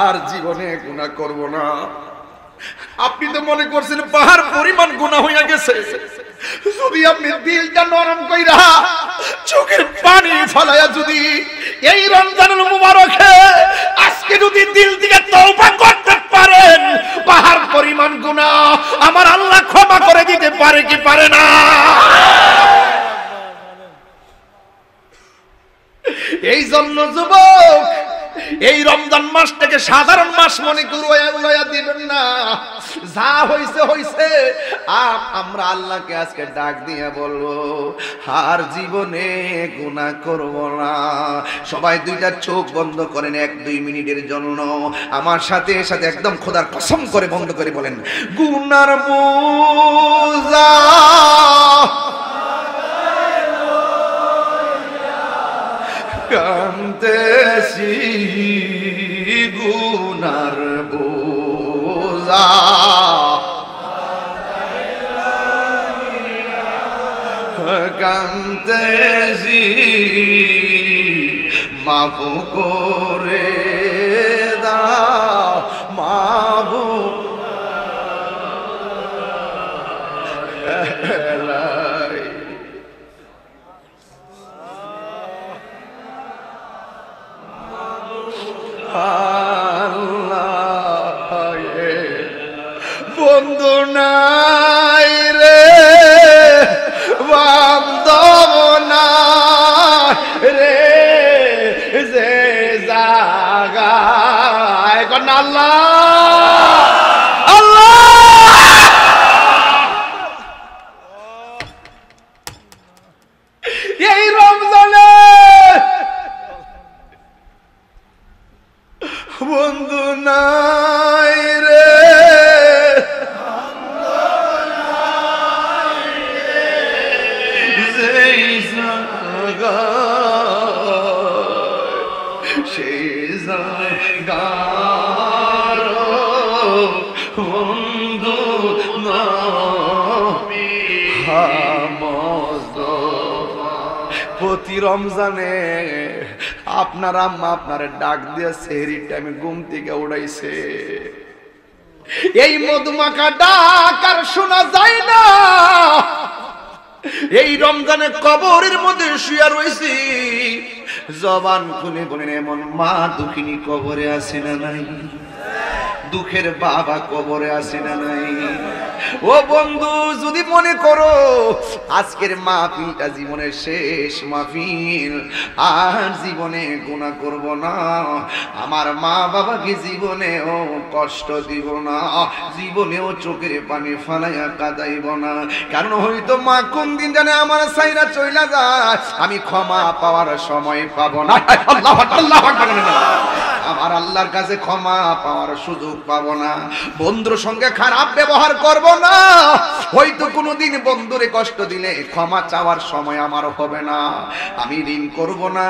[SPEAKER 1] আর জীবনে গুনাহ করব না। আপনি তো মনে করছেন পাহাড় পরিমাণ গুনাহ হইয়া গেছে, যদি আপনি দিলটা নরম কইরা চোখের পানি ফলায়া যদি এই রমজানুল মুবারকে আজকে যদি দিল থেকে তওবা করতে পারেন, পাহাড় পরিমাণ গুনাহ আমার আল্লাহ ক্ষমা করে দিতে পারে কি পারে না? এই জন্য যুবক, এই রমজান মাসটাকে সাধারণ মাস মনে করে উড়াইয়া দিবেন না। যা হইছে হইছে, আমরা আল্লাহকে আজকে ডাক দিয়ে বলবো, আর জীবনে গুনাহ করব না। সবাই দুইটা চোখ বন্ধ করেন 1-2 মিনিটের জন্য, আমার সাথে সাথে একদম খোদার কসম করে বন্ধ করে বলেন, গুনার বোঝা কান্তেছি, গুনার বোঝা কান্তেছি, মাফ করে দাও মাফ। বন্ধু নাই রে, বান্ধব নাই রে, যে সেই জায়গার বন্ধু নবী প্রতি রমজানে আপনার আম্মা আপনার ডাক দিয়ে সেহরির টাইমে ঘুম থেকে উড়াইছে। এই মধুমাখা ডাক আর শোনা যায় না। এই রমজানে কবরের মধ্যে শুয়ে রয়েছি, জবান খুলে বলেন এমন মা দুঃখিনী কবরে আছে না নাই, দুঃখের বাবা কবরে আছে না নাই। ও বন্ধু, যদি মনে করো আজকের মাহফিলটা জীবনের শেষ মাহফিল, আর জীবনে গুনাহ করব না, আমার মা বাবাকে জীবনেও কষ্ট দিব না, জীবনেও চোখের পানি ফালাইয়া কাঁদাইব না, কারণ হয়তো মা কোন দিন জানে আমার সাইরা চইলা যায়, আমি ক্ষমা পাওয়ার সময় পাবো না। আল্লাহু আকবার, আল্লাহু আকবার। আমার আল্লাহর কাছে ক্ষমা পাওয়ার সুযোগ পাবো না। বন্ধুর সঙ্গে খারাপ ব্যবহার করব না, হয়তো কোনোদিন বন্ধুরে কষ্ট দিলে ক্ষমা চাওয়ার সময় আমার হবে না। আমি ঋণ করব না,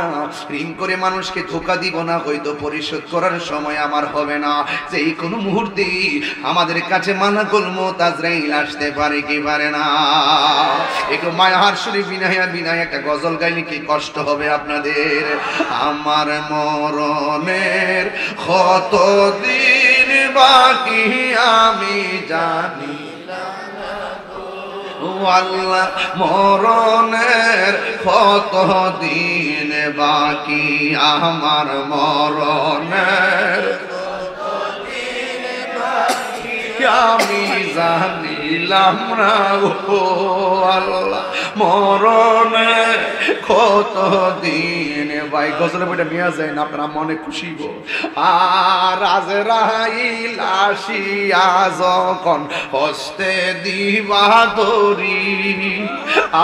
[SPEAKER 1] ঋণ করে মানুষকে ধোঁকা দিব না, হয়তো পরিশোধ করার সময় আমার হবে না। যে কোনো মুহূর্তে আমাদের কাছে মালাকুল মউত আজরাইল আসতে পারে কি পারে না। একটু মায়ার শরীফ বিনায় একটা গজল গাইলে কি কষ্ট হবে আপনাদের। আমার মরণের কতদিন বাকি আমি জানি আল্লাহ, মরণের কতদিন বাকি আমার মরণের আমি জানিলাম না ও আল্লাহ, মরণে কতদিন। ভাই গজলের বইটা নিয়ে যায় না, আপনারা মনে খুশি গো। আর আজরাইল আসিয়া যখন হস্তে দিবা দড়ি,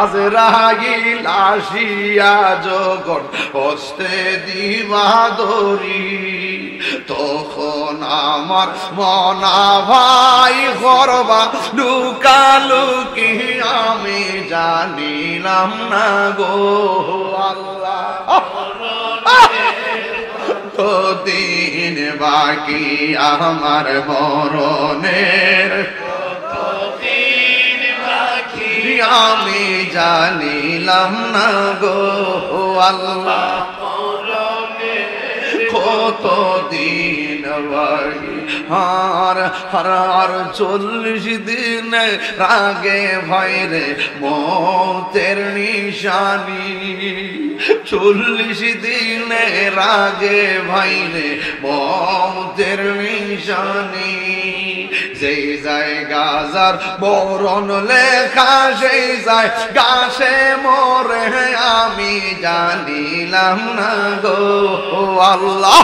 [SPEAKER 1] আজরাইল আসিয়া যখন হস্তে দিবা দড়ি, তখন আমার মনা ভাই করবা লুকালুকি আমি জানিলাম না গো আল্লাহ। কতদিন বাকি আমার মরণের আমি জানিলাম না গো আল্লাহ, কতদিন বাকি আর 40 দিন রাগে ভয়রে মতের নিশানি, 40 দিন রাগে ভাইরে মতের নিশানি। যেই জায়গা যার মরণ লেখা সেই জায়গা সে মরে আমি জানিলাম না গো আল্লাহ,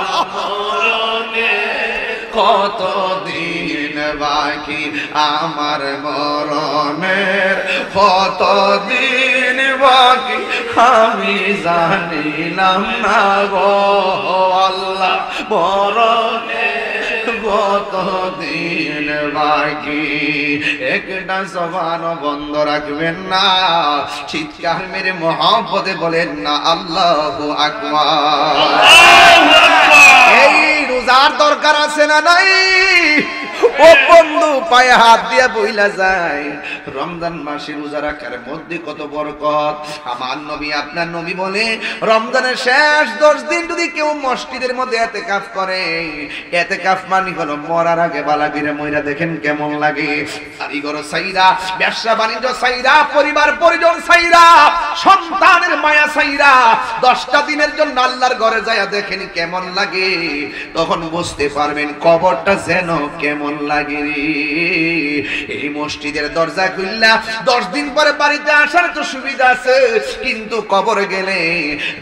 [SPEAKER 1] কতদিন বাকি আমার মরণের কতদিন বাকি আমি জানিলাম না গো আল্লাহ, মরণের কতদিন বাকি। একটা জবান বন্ধ রাখবেন না, চিৎকার মেরে মহব্বতে বলেন না আল্লাহু আকবার। এই রোজার দরকার আছে না নাই? ও বন্ধু, পায়ে হাত দিয়ে বইলা যায় রমজান মাসে রোজা রাখার মধ্যে কত বরকত। আমার নবী আপনার নবী বলে রমজানের শেষ 10 দিন যদি কেউ মসজিদের মধ্যে ইতিকাফ করে, ইতিকাফ মানে হলো মরার আগে বালাগিরে মইরা দেখেন কেমন লাগে। কারিগর সাইরা, ব্যবসা বাণিজ্য সাইরা, পরিবার পরিজন সাইরা, সন্তানের মায়া সাইরা 10টা দিনের জন্য আল্লাহর ঘরে যায় দেখেন কেমন লাগে, তখন বুঝতে পারবেন কবরটা যেন কেমন লাগে রে। এই মসজিদের দরজা খুললা 10 দিন পরে বাড়িতে আসার তো সুবিধা আছে, কিন্তু কবরে গেলে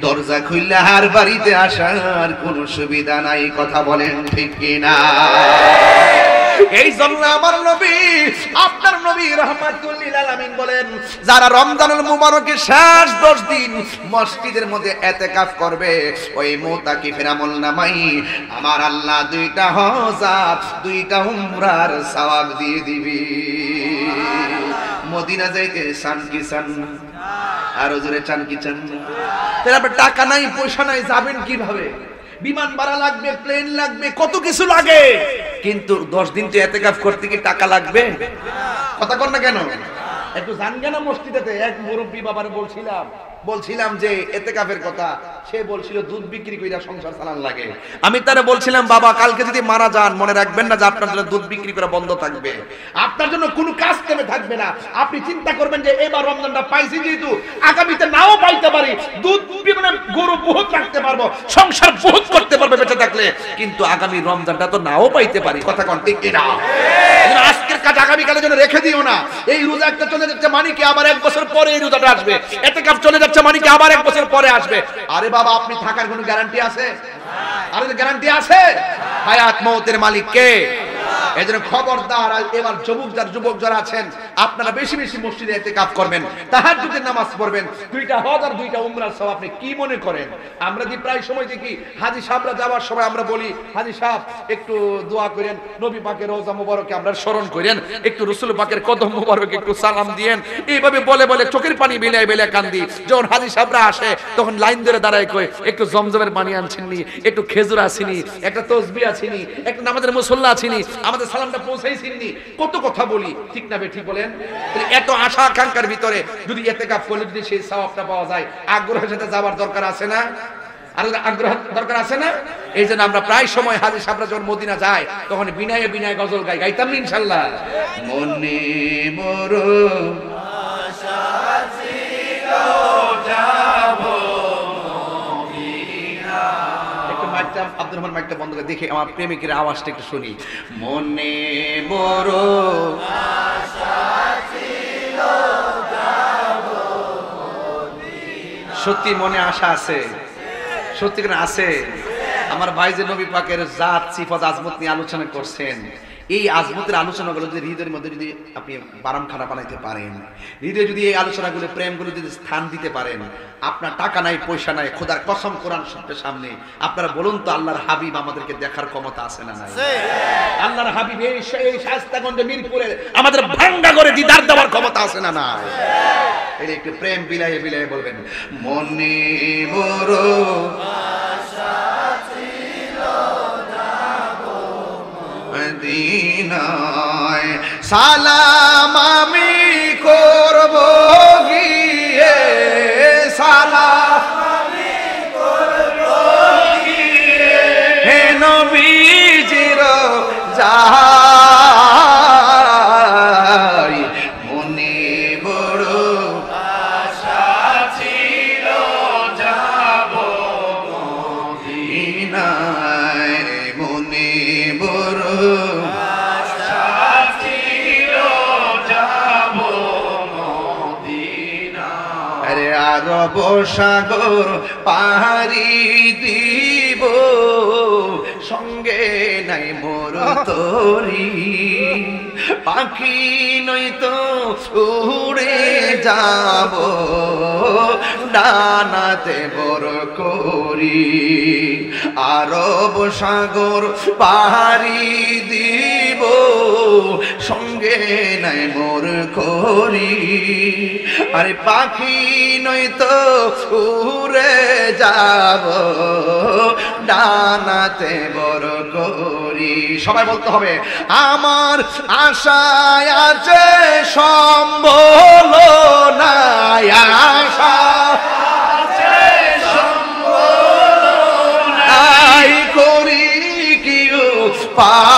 [SPEAKER 1] দরজা খুললা আর বাড়িতে আসার কোনো সুবিধা নাই। কথা বলেন ঠিক কিনা? এই জন্য আমার নবী আপনার নবী রাহমাতুল লিল আলামিন বলেন, যারা রমজানুল মুবারকের শেষ 10 দিন মসজিদের মধ্যে ইতিকাফ করবে, ওই মুতাকিফের আমল নামাই আমার আল্লাহ 2টা হজ 2টা উমরার সওয়াব দিয়ে দিবি। মদিনা যাইতে চান কি চান না? আরো জোরে চান কি চান না? তাহলে আপনার টাকা নাই পয়সা নাই, যাবেন কিভাবে? বিমান ভাড়া লাগবে, প্লেন লাগবে, কত কিছু লাগে, কিন্তু 10 দিন তো ইতিকাফ করতে কি টাকা লাগবে? কথা কর না কেন? একটু জানগে না মসজিদেতে এক মুরব্বী বাবারে বলছিলাম যে ইতিকাফের কথা, সে বলছিল দুধ বিক্রি কইরা সংসার চালান লাগে। আমি তারে বলছিলাম বাবা কালকে যদি মারা যান মনে রাখবেন না যে আপনার জন্য দুধ বিক্রি করা বন্ধ থাকবে, আপনার জন্য কোনো কাজ থেমে থাকবে না। আপনি চিন্তা করবেন যে এবার রমজানটা পাইছি যেহেতু আগামীতে নাও পাইতে পারি, দুধ মানে গরু বহুত রাখতে পারবো, সংসার বহুত করতে পারবে বেঁচে থাকলে, কিন্তু আগামী রমজানটা তো নাও পাইতে পারি। কথা কোন ঠিক কিনা? আজকের কাজ আগামীকালের জন্য রেখে দিও না। এই রোজা একটা চলে যাচ্ছে মানে কি আবার 1 বছর পরে এই রোজাটা আসবে, ইতিকাফ চলে যাচ্ছে মানে কি আবার 1 বছর পরে আসবে। আরে বাবা আপনি থাকার কোনো গ্যারান্টি আছে? আরে গ্যারান্টি আছে? হায়াত মওতের মালিক কে? এজন্য খবরদার, এবার যুবক যারা আছেন আপনারা বেশি বেশি মসজিদে ইতিকাফ করবেন, তাহাজ্জুদের নামাজ পড়বেন, 2টা হজ আর 2টা উমরার সওয়াব। আপনি কি মনে করেন আমরা যে প্রায় সময় দেখি হাজী সাহেবরা যাওয়ার সময় আমরা বলি হাজী সাহেব একটু দোয়া করেন, নবী পাকের রওজা মুবারকে আমরা স্মরণ করেন, একটু রাসূল পাকের কদম মুবারকে একটু সালাম দিয়েন, এইভাবে বলে বলে চোখের পানি বেলায় কান্দি। যখন হাজী সাহেবরা আসে তখন লাইন ধরে দাঁড়ায় কই একটু জমজমের পানি আনছেননি, একটু খেজুর আসেনি, একটা তসবিহ আসেনি, একটা নামাজের মুসল্লা আসেনি, আমাদের সালামটা পৌঁছাইছিনি, কত কথা বলি, ঠিক না বেঠিক বলেন? এত আশা আকাঙ্ক্ষার ভিতরে যদি ইতিকাফ করলে যদি সেই সওয়াবটা পাওয়া যায়, আগ্রহের সাথে যাওয়ার দরকার আছে না? আর আগ্রহ দরকার আছে না? এই জন্য আমরা প্রায় সময় হাজী সাহেবরা যখন মদিনা যায় তখন বিনায়ে বিনায়ে গজল গাইতাম ইনশাআল্লাহ। মনে বড় আশা ছিল যাব মদিনা। একটু মাইকটা আব্দুর রহমান মাইকটা বন্ধ করে দেখে আমার প্রেমিকের আওয়াজটা একটু শুনি। মনে বড় আশা ছিল যাব মদিনা। সত্যি মনে আশা আছে? সত্যি করে আছে? আমার ভাই যে নবী পাকের জাত সিফাত আজমত নিয়ে আলোচনা করছেন, এই আজমতের আলোচনাগুলো যদি হৃদয়ের মধ্যে যদি আপনি বারামখানা বানাইতে পারেন, হৃদয়ে যদি এই আলোচনাগুলো প্রেমগুলো যদি স্থান দিতে পারেন, আপনার টাকা নাই পয়সা নাই, খোদার কসম কোরআন শরীফের সামনে আপনারা বলুন তো আল্লাহর হাবিব আমাদেরকে দেখার ক্ষমতা আছে না নাই? আল্লাহর হাবিব এই শায়েস্তাগঞ্জ মিরপুরের আমাদের ভাঙ্গা করে দিদার দেওয়ার ক্ষমতা আছে না নাই? এই একটু প্রেম বিলায়ে বিলায়ে বলবেন মনে বড় আশা ছিল যাব মদিনায়, সালাম আমি করব গিয়ে, সালাম আমি করব গিয়ে হে নবীজির যাই, মনে বড় আশা ছিল যাব মদিনায়, মনে বড় আশা ছিল যাব মদিনায়। আরে আরব সাগর পাহাড়ি দিব, সঙ্গে নাই মোর তরি, পাখি নয়তো উড়ে যাব ডানাতে বড় করি, আরব সাগর পাহাড়ি দিব, সঙ্গে নাই মোর করি, আরে পাখি নয়তো উড়ে যাব ডানাতে বড় করি। সবাই বলতে হবে আমার আশায় আছে সম্বল নাই, আশা আছে সম্বল নাই, করি কি উপায়,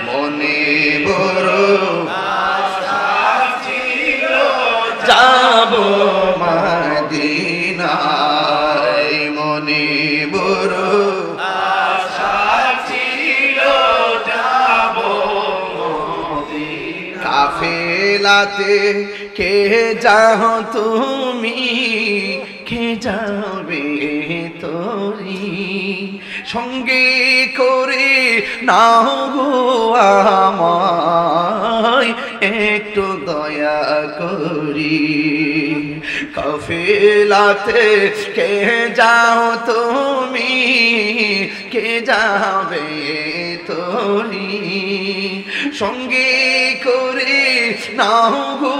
[SPEAKER 1] মনে বড় আশা ছিল যাব মদিনায়, মনে বড় আশা ছিল যাব মদিনায়। কাফেলাতে কে যাও তুমি, কে যাবে তোরি, সঙ্গে করে নাও গো আমায় একটু দয়া করি, কাফেলাতে কে যাও তুমি, কে যাবে তোরি, সঙ্গে করে নাও গো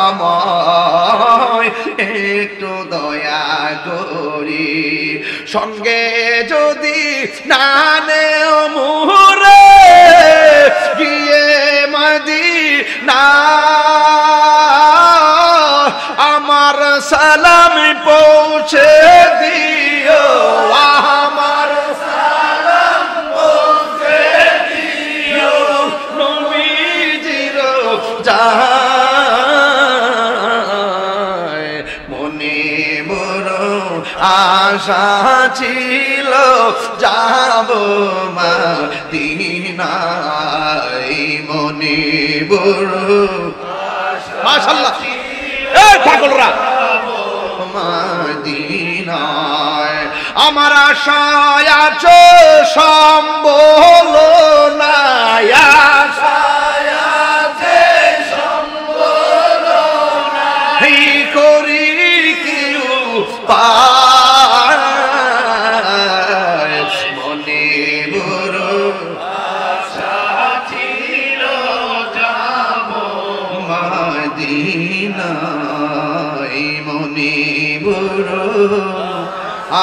[SPEAKER 1] আমায় একটু দয়া করি সঙ্গে যদি না নেও মোরে গিয়ে মদিনা আমার সালাম পৌঁছে দিও আমার সালাম পৌঁছে দিও নবীজির যায় মনে বড় আশা ছিল যাব মদিনায় মনে বড় মাশাআল্লাহ এই পাগলরা মদিনায় আমার আশায় আছো সম্বল নাই আশায় আছে সম্বল নাই করি কেউ পায় মনে বড় আশা ছিল যাব মদিনায় মনে বড়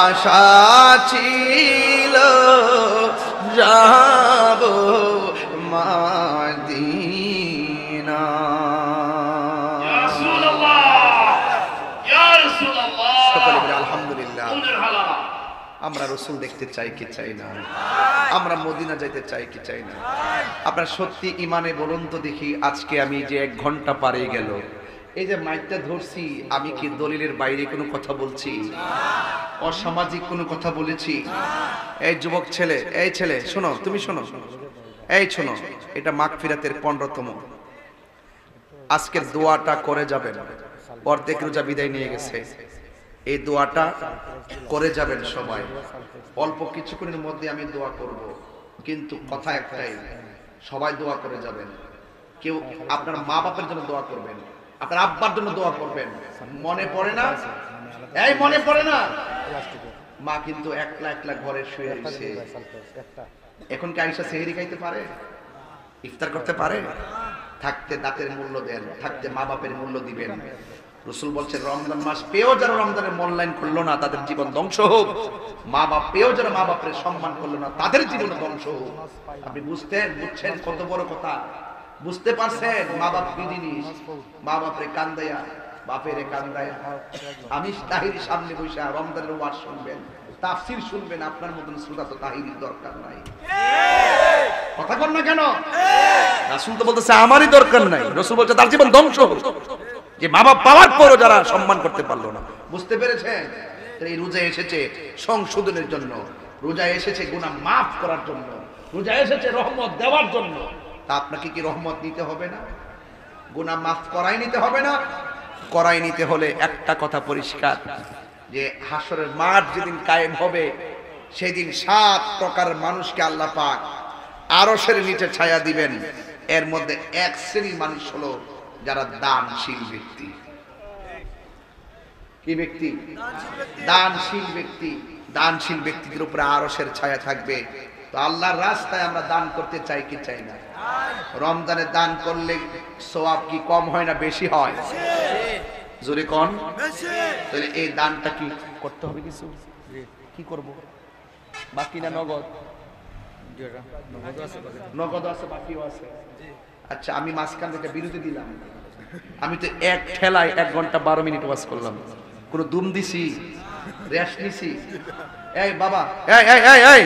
[SPEAKER 1] আশা ছিল যাব মদিনা সকলে বলে আলহামদুলিল্লাহ আমরা রসুল দেখতে চাই কি চাই না আমরা মদিনা যাইতে চাই কি চাই না আপনার সত্যি ইমানে বলুন তো দেখি আজকে আমি যে 1 ঘন্টা পারে গেল এই যে মাইকটা ধরছি আমি কি দলিলের বাইরে কোনো কথা বলছি অসামাজিক কোনো কথা বলেছি এই যুবক ছেলে এই ছেলে শোনো তুমি শোনো এই শোনো এটা মাগফিরাতের 15তম আজকের দোয়াটা করে যাবেন অর্ধেক রোজা বিদায় নিয়ে গেছে এই দোয়াটা করে যাবেন সবাই অল্প কিছুক্ষণের মধ্যে আমি দোয়া করব কিন্তু কথা একটাই সবাই দোয়া করে যাবেন কেউ আপনার মা বাবার জন্য দোয়া করবেন আপনার আব্বার জন্য দোয়া করবেন মনে পড়ে না এই মনে পড়ে না মা কিন্তু একলা একলা ঘরে শুয়ে আছে এখন কি আয়েশা সেহরি খাইতে পারে ইফতার করতে পারে থাকতে দাঁতের মূল্য দেন থাকতে মা বাপের মূল্য দিবেন রাসূল বলছেন রমজান মাস পেও যারা রমজানের মূল্যায়ন করলো না তাদের জীবন ধ্বংস হোক মা বাপ পেও যারা মা বাপের সম্মান করলো না তাদের জীবন ধ্বংস হোক আপনি বুঝছেন কত বড় কথা বুঝতে পারছেন মা বাপ কি জিনিস মা বাপরে কান্দায়া বাপেরে কান্দায়া আমি তাহিরি সামনে বসে রমজানের ওয়াজ শুনবেন তাফসীর শুনবেন আপনার মতন শ্রোতা তো তাহিরির দরকার নাই কথা বল না কেন রাসূল তো বলতেছে আমারই দরকার নাই রাসূল বলছে তার জীবন ধ্বংস হোক যে মা বাপ পাওয়ার পরও যারা সম্মান করতে পারলো না বুঝতে পেরেছেন এই রোজা এসেছে সংশোধনের জন্য রোজা এসেছে গুনাহ মাফ করার জন্য রোজা এসেছে রহমত দেওয়ার জন্য তা আপনাকে কি রহমত নিতে হবে না গুনাহ মাফ করাই নিতে হবে না করাই নিতে হলে একটা কথা পরিষ্কার যে হাসরের মাঠ যেদিন কায়েম হবে সেদিন 7 প্রকার মানুষকে আল্লাহ পাক আরশের নিচে ছায়া দিবেন এর মধ্যে এক শ্রেণীর মানুষ হলো যারা দানশীল ব্যক্তি কি ব্যক্তি দানশীল ব্যক্তি দানশীল ব্যক্তিদের উপরে আরশের ছায়া থাকবে তো আল্লাহর রাস্তায় আমরা দান করতে চাই কি চাই না রমজানে দান করলে সওয়াব কি কম হয় না বেশি হয় জোরে কোন বেশি তাহলে এই দানটা কি করতে হবে কিছু কি করব বাকি না নগদ নগদ আছে বাকিও আছে আচ্ছা আমি মাঝখান থেকে বিরতি দিলাম আমি তো এক ঠেলায় 1 ঘন্টা 12 মিনিট ওয়াজ করলাম কোন দুম দিছি রেস্ট নিছি এই বাবা এই এই এই এই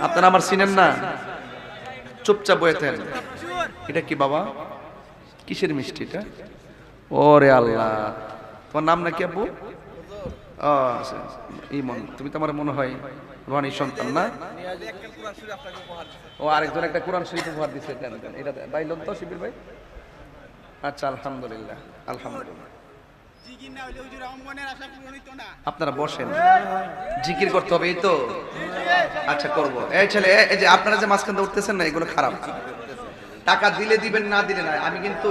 [SPEAKER 1] আপনারা আমার চিনেন না চুপচাপ বসে থাকেন এটা কি বাবা কিসের মিষ্টি এটা ওরে আল্লাহ তোমার নাম নাকি আপু ইমন তুমি তো আমার মনে হয় রোহানির সন্তান না ও আরেকজন একটা কোরআন শরীফ উপহার দিচ্ছে এটা বাইলন তো শিবির ভাই আচ্ছা আলহামদুলিল্লাহ আলহামদুলিল্লাহ আপনারা বসেন জিকির করতে হবে এই তো আচ্ছা করব এই ছেলে এই যে আপনারা যে মাঝখান দিয়ে উঠতেছেন না এগুলো খারাপ টাকা দিলে দিবেন না দিলে না আমি কিন্তু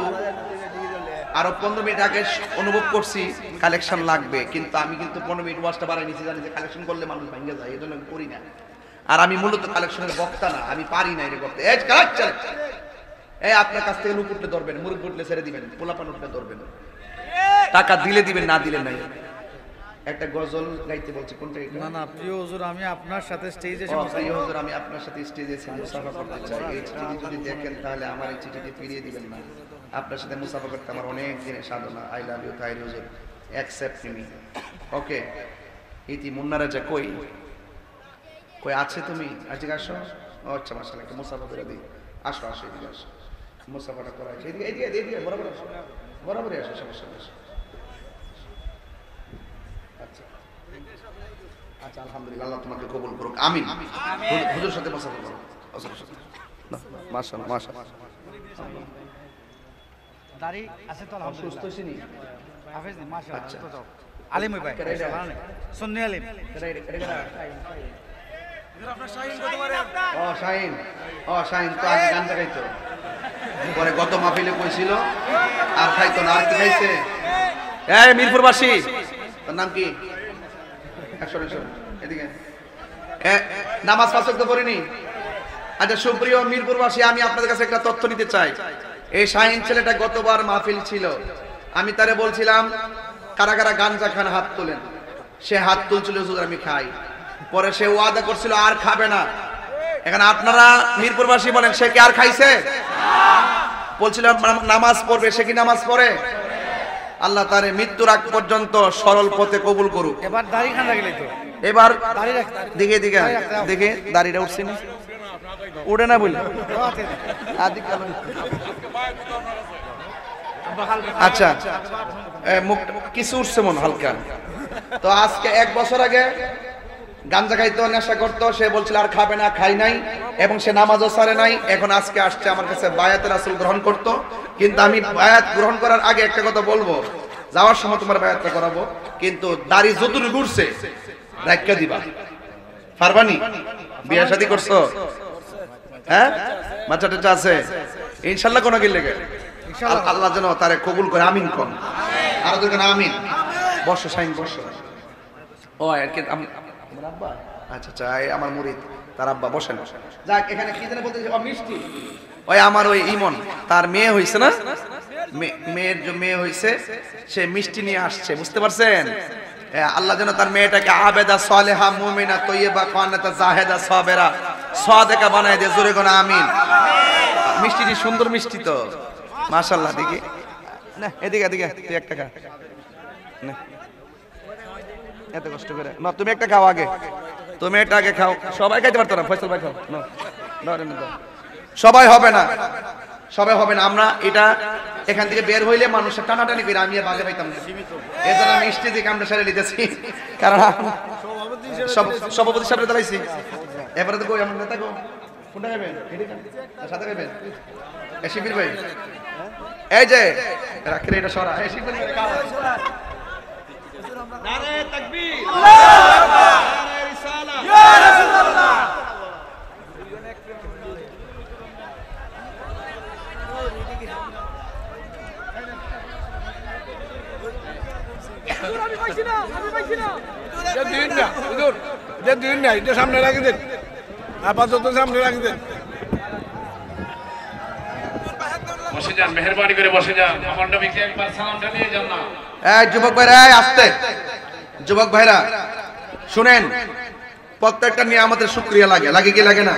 [SPEAKER 1] আরো 15 মিনিট আগে অনুভব করছি কালেকশন লাগবে কিন্তু আমি কিন্তু 15 মিনিট ওয়াজটা বাড়াই নিছি জানি যে কালেকশন করলে মানুষ ভাঙে যায় এজন্য আমি করি না আর আমি মূলত কালেকশনের বক্তা না, আমি পারি না এটা করতে। এই কালেক্ট চলে, এই আপনার কাছ থেকে লুক উঠলে ধরবেন, মুরুব্বি উঠলে ছেড়ে দিবেন, পোলাপান উঠলে ধরবেন, টাকা দিলে দিবেন, না দিলে নাই। একটা গজল গাইতে বলছি, কোনটা এটা?
[SPEAKER 3] না না প্রিয় হুজুর, আমি আপনার সাথে স্টেজে
[SPEAKER 1] প্রিয় হুজুর, আমি আপনার সাথে স্টেজে এসে মুসাফা করতে চাই। এই চিঠিটি যদি দেখেন তাহলে আমার এই চিঠিটি ফিরিয়ে দিবেন না। আপনার সাথে মুসাফা করতে আমার অনেক দিনের সাধনা। আই লাভ ইউ তাহির হুজুর, অ্যাকসেপ্ট মি। ওকে। ইতি মুন্নারা যা কই কই আছে তুমি? আজকে আসো। আচ্ছা মাশাআল্লাহ, একটা মুসাফা করে দিই। আসো আসো, এদিকে আসো, মুসাফাটা করা আছে। এদিকে এদিকে এদিকে বরাবর আসো, বরাবরই আসো, সমস্যা নেই। আচ্ছা আচ্ছা, আলহামদুলিল্লাহ, আল্লাহ তোমাকে কবুল করুক, আমিন। হুজুর সাথে মুসাফা করো, মাশাআল্লাহ মাশাআল্লাহ।
[SPEAKER 3] দাড়ি আছে তো আলহামদুলিল্লাহ।
[SPEAKER 1] সুস্থ হইছিনি?
[SPEAKER 3] হাফেজ নি মাশাআল্লাহ।
[SPEAKER 1] আচ্ছা।
[SPEAKER 3] তো আলিম ভাই সুন্নি আলিম।
[SPEAKER 1] ও শাহিন, ও শাহিন তো আগে গান গাইতো, পরে গত মাহফিলে কইছিল আর খাইতো না। আর কি খাইছে? এই মিরপুরবাসী, তোর নাম কি? এদিকে নামাজ পাঁচ ওয়াক্ত পড়িনি? আচ্ছা সুপ্রিয় মিরপুরবাসী, আমি আপনাদের কাছে একটা তথ্য নিতে চাই। এই শাহিন ছেলেটা গতবার মাহফিল ছিল, আমি তারে বলছিলাম কারা কারা গাঞ্জা খান হাত তোলেন। সে হাত তুলছিল, হুজুর আমি খাই। পরে সে ওয়াদা করছিল আর খাবে না। এখন আপনারা মিরপুরবাসী বলেন, সে কি আর খাইছে? বলছিল নামাজ পড়বে, সে কি নামাজ পড়ে? আল্লাহ তারে মৃত্যুর আগ পর্যন্ত সরল পথে কবুল করুক।
[SPEAKER 3] এবার দাড়ি খান্দা গেলে তো
[SPEAKER 1] এবার
[SPEAKER 3] দাড়ি রাখতে
[SPEAKER 1] দিকে দিকে দেখে দাড়িটা উঠছে না, উঠে না বললে। আচ্ছা মুখ কিছু উঠছে মন হালকা। তো আজকে 1 বছর আগে গাঞ্জা খাইতো, নেশা করতো, সে বলছিল আর খাবে না, খাই নাই, এবং সে নামাজও ছাড়ে নাই। এখন আজকে আসছে আমার কাছে বায়াতে রাসূল গ্রহণ করতো। কিন্তু আমি বায়াত গ্রহণ করার আগে একটা কথা বলবো, যাওয়ার সময় তোমার বায়াতটা করাবো, কিন্তু দাড়ি যতটুকু উঠছে রাখা দিবা। পারবানি? বিয়ে শাদী করছো? হ্যাঁ, বাচ্চা টাচ্চা আছে ইনশাল্লাহ? কোনো গিল লেগে আল্লাহ যেন তারে কবুল করে, আমিন কোন। আরো দুজন আমিন। বর্ষ সাইন বর্ষ। ও আর কি আমার আব্বা? আচ্ছা আচ্ছা, আমার মুরিদ, তার আব্বা। বসেন। যাক, এখানে কি জানে বলতে, ও মিষ্টি, ওই আমার ওই ইমন, তার মেয়ে হইছে না, মেয়ের যে মেয়ে হইছে, সে মিষ্টি নিয়ে আসছে, বুঝতে পারছেন? আল্লাহ যেন তার মেয়েটাকে আবেদা সালেহা মুমিনা তয়্যিবা কানাতা জাহেদা সাবেরা সাদেকা বানায় দে। জোরে কোন আমিন। মিষ্টিটি সুন্দর মিষ্টি তো, মাশাআল্লাহ। দেখি না, এদিকে এদিকে, তুই একটা খা না, এত কষ্ট করে না, তুমি একটা খাও আগে, তুমি এটা আগে খাও। সবাই খাইতে পারতো না, ফয়সাল ভাই খাও না, সবাই হবে না, সবাই হবে না। আমরা এটা এখান থেকে বের হইলে মানুষের টানাটানি করে আমি বাজে পাইতাম না, এজন্য মিষ্টি দিকে আমরা সেরে নিতেছি। কারণ সভাপতি সাহেব দাঁড়াইছি, এবারে তো কই আমার নেতা কো কোনটা খাবেন? সাথে খাবেন? শিবির ভাই, এই যে রাখলে এটা সরা, এই শিবির ভাই খাও।
[SPEAKER 2] নারে তাকবীর, আল্লাহু আকবার, নারে রিসালাত, ইয়া রাসূলুল্লাহ। আমি পাইছি না।
[SPEAKER 4] দিন না হুজুর, দিন না, এটা সামনে রাখি দেন, আপাতত সামনে রাখি দেন।
[SPEAKER 5] বসে যান, মেহেরবানি করে বসে যান। আমার নবীকে একবার সালামটা নিয়ে যান না।
[SPEAKER 1] এই যুবক ভাইরা, আসতে যুবক ভাইরা শুনেন, প্রত্যেকটা নিয়ামতের শুকরিয়া লাগে, লাগে কি লাগে না?